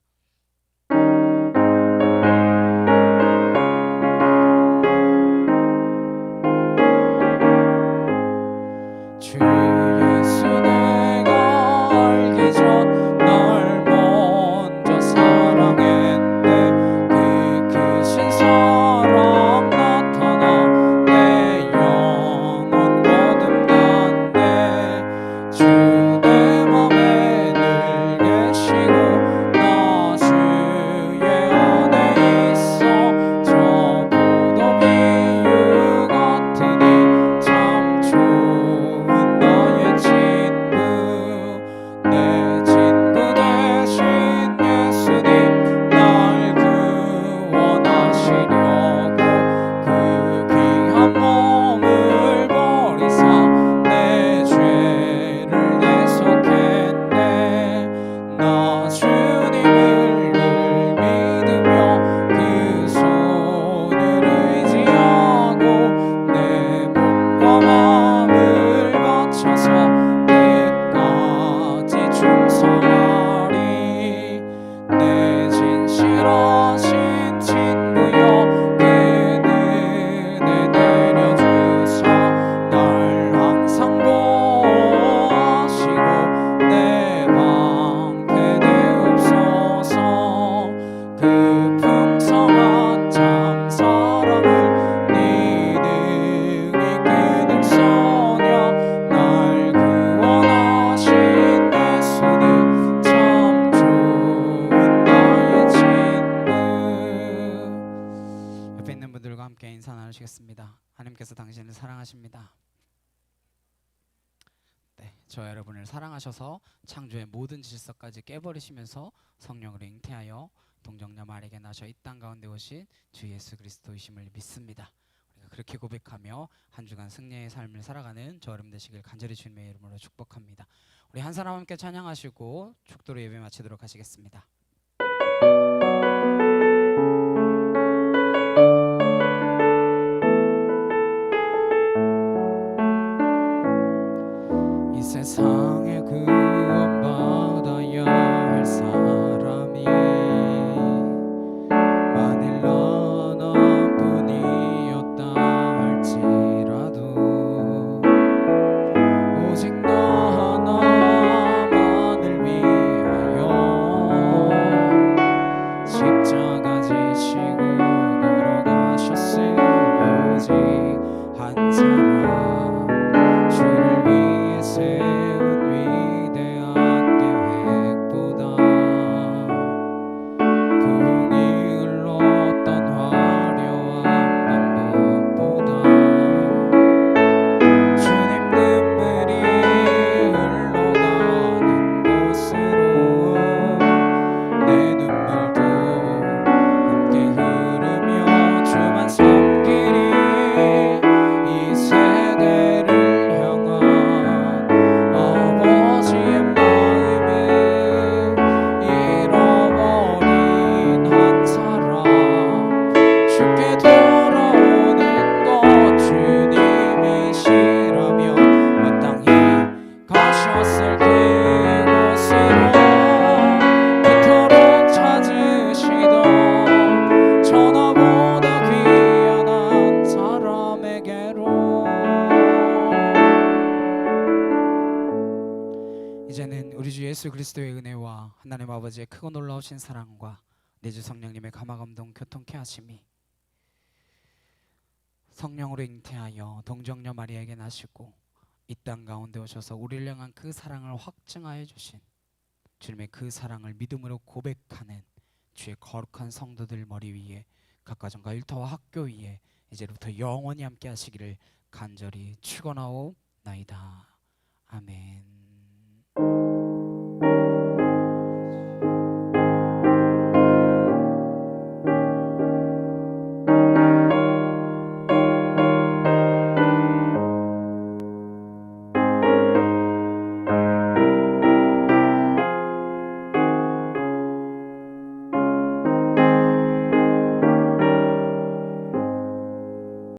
주 예수, 내가 알기 전 날 먼저 사랑했네. 그 크신 사랑 나타나 내 영혼 거듭났네. 주 내 맘에 늘 계시고 나 주의 안에 있어. 저 포도비유 같으니 참 좋은 나의 친구. 내 친구 되신 예수님, 날 구원하시려고 그 귀한 몸을 버리사 내 죄를 대속했네. 나 주님을 늘 믿으며 그 손을 의지하고 내 몸과 마음을 바쳐서 끝까지 충성하리. 내 진실하신 친구여, 그 은혜 내려주사 날 항상 보시고 내 방패 되옵소서. 그 풍성한 참 사랑을 네 능히 끊을 소냐. 날 구원하신 예수님, 참 좋은 나의 친구. 옆에 있는 분들과 함께 인사 나누시겠습니다. 하나님께서 당신을 사랑하십니다. 네, 저 여러분을 사랑하셔서 창조의 모든 질서까지 깨버리시면서 성령으로 잉태하여 동정녀 마리아에게 나셔 이 땅 가운데 오신 주 예수 그리스도이심을 믿습니다. 우리가 그렇게 고백하며 한 주간 승리의 삶을 살아가는 저 여러분 되시길 간절히 주님의 이름으로 축복합니다. 우리 한 사람 함께 찬양하시고 축도로 예배 마치도록 하시겠습니다. 이 세상에 구원받아야 할 사람이 만일 하나뿐이었다 할지라도 오직 너 하나만을 위하여 십자가 지시고 걸어가셨을 오직 한 사람, 주를 위해 세운 위대한 계획보다 부흥이 흘렀던 화려한 방법보다 주님 눈물이 흘러가는 곳으로 내 눈물도 함께 흐르며 주만 섬기리. 이 세대를 향한 아버지의 마음은 잃어버린 한 사람, 쉽게 돌아오는 것 주님이시라면 마땅히 가셨을 그곳으로 그토록 찾으시던 천하보다 귀한 한 사람에게로. 이제는 우리 주 예수 그리스도의 은혜와 하나님 아버지의 크고 놀라우신 사랑과 내 주 성령님의 감화 감동 교통케 하심이 성령으로 잉태하여 동정녀 마리아에게 나시고 이 땅 가운데 오셔서 우리를 향한 그 사랑을 확증하여 주신 주님의 그 사랑을 믿음으로 고백하는 주의 거룩한 성도들 머리 위에 각 가정과 일터와 학교 위에 이제부터 영원히 함께 하시기를 간절히 축원하옵나이다. 아멘.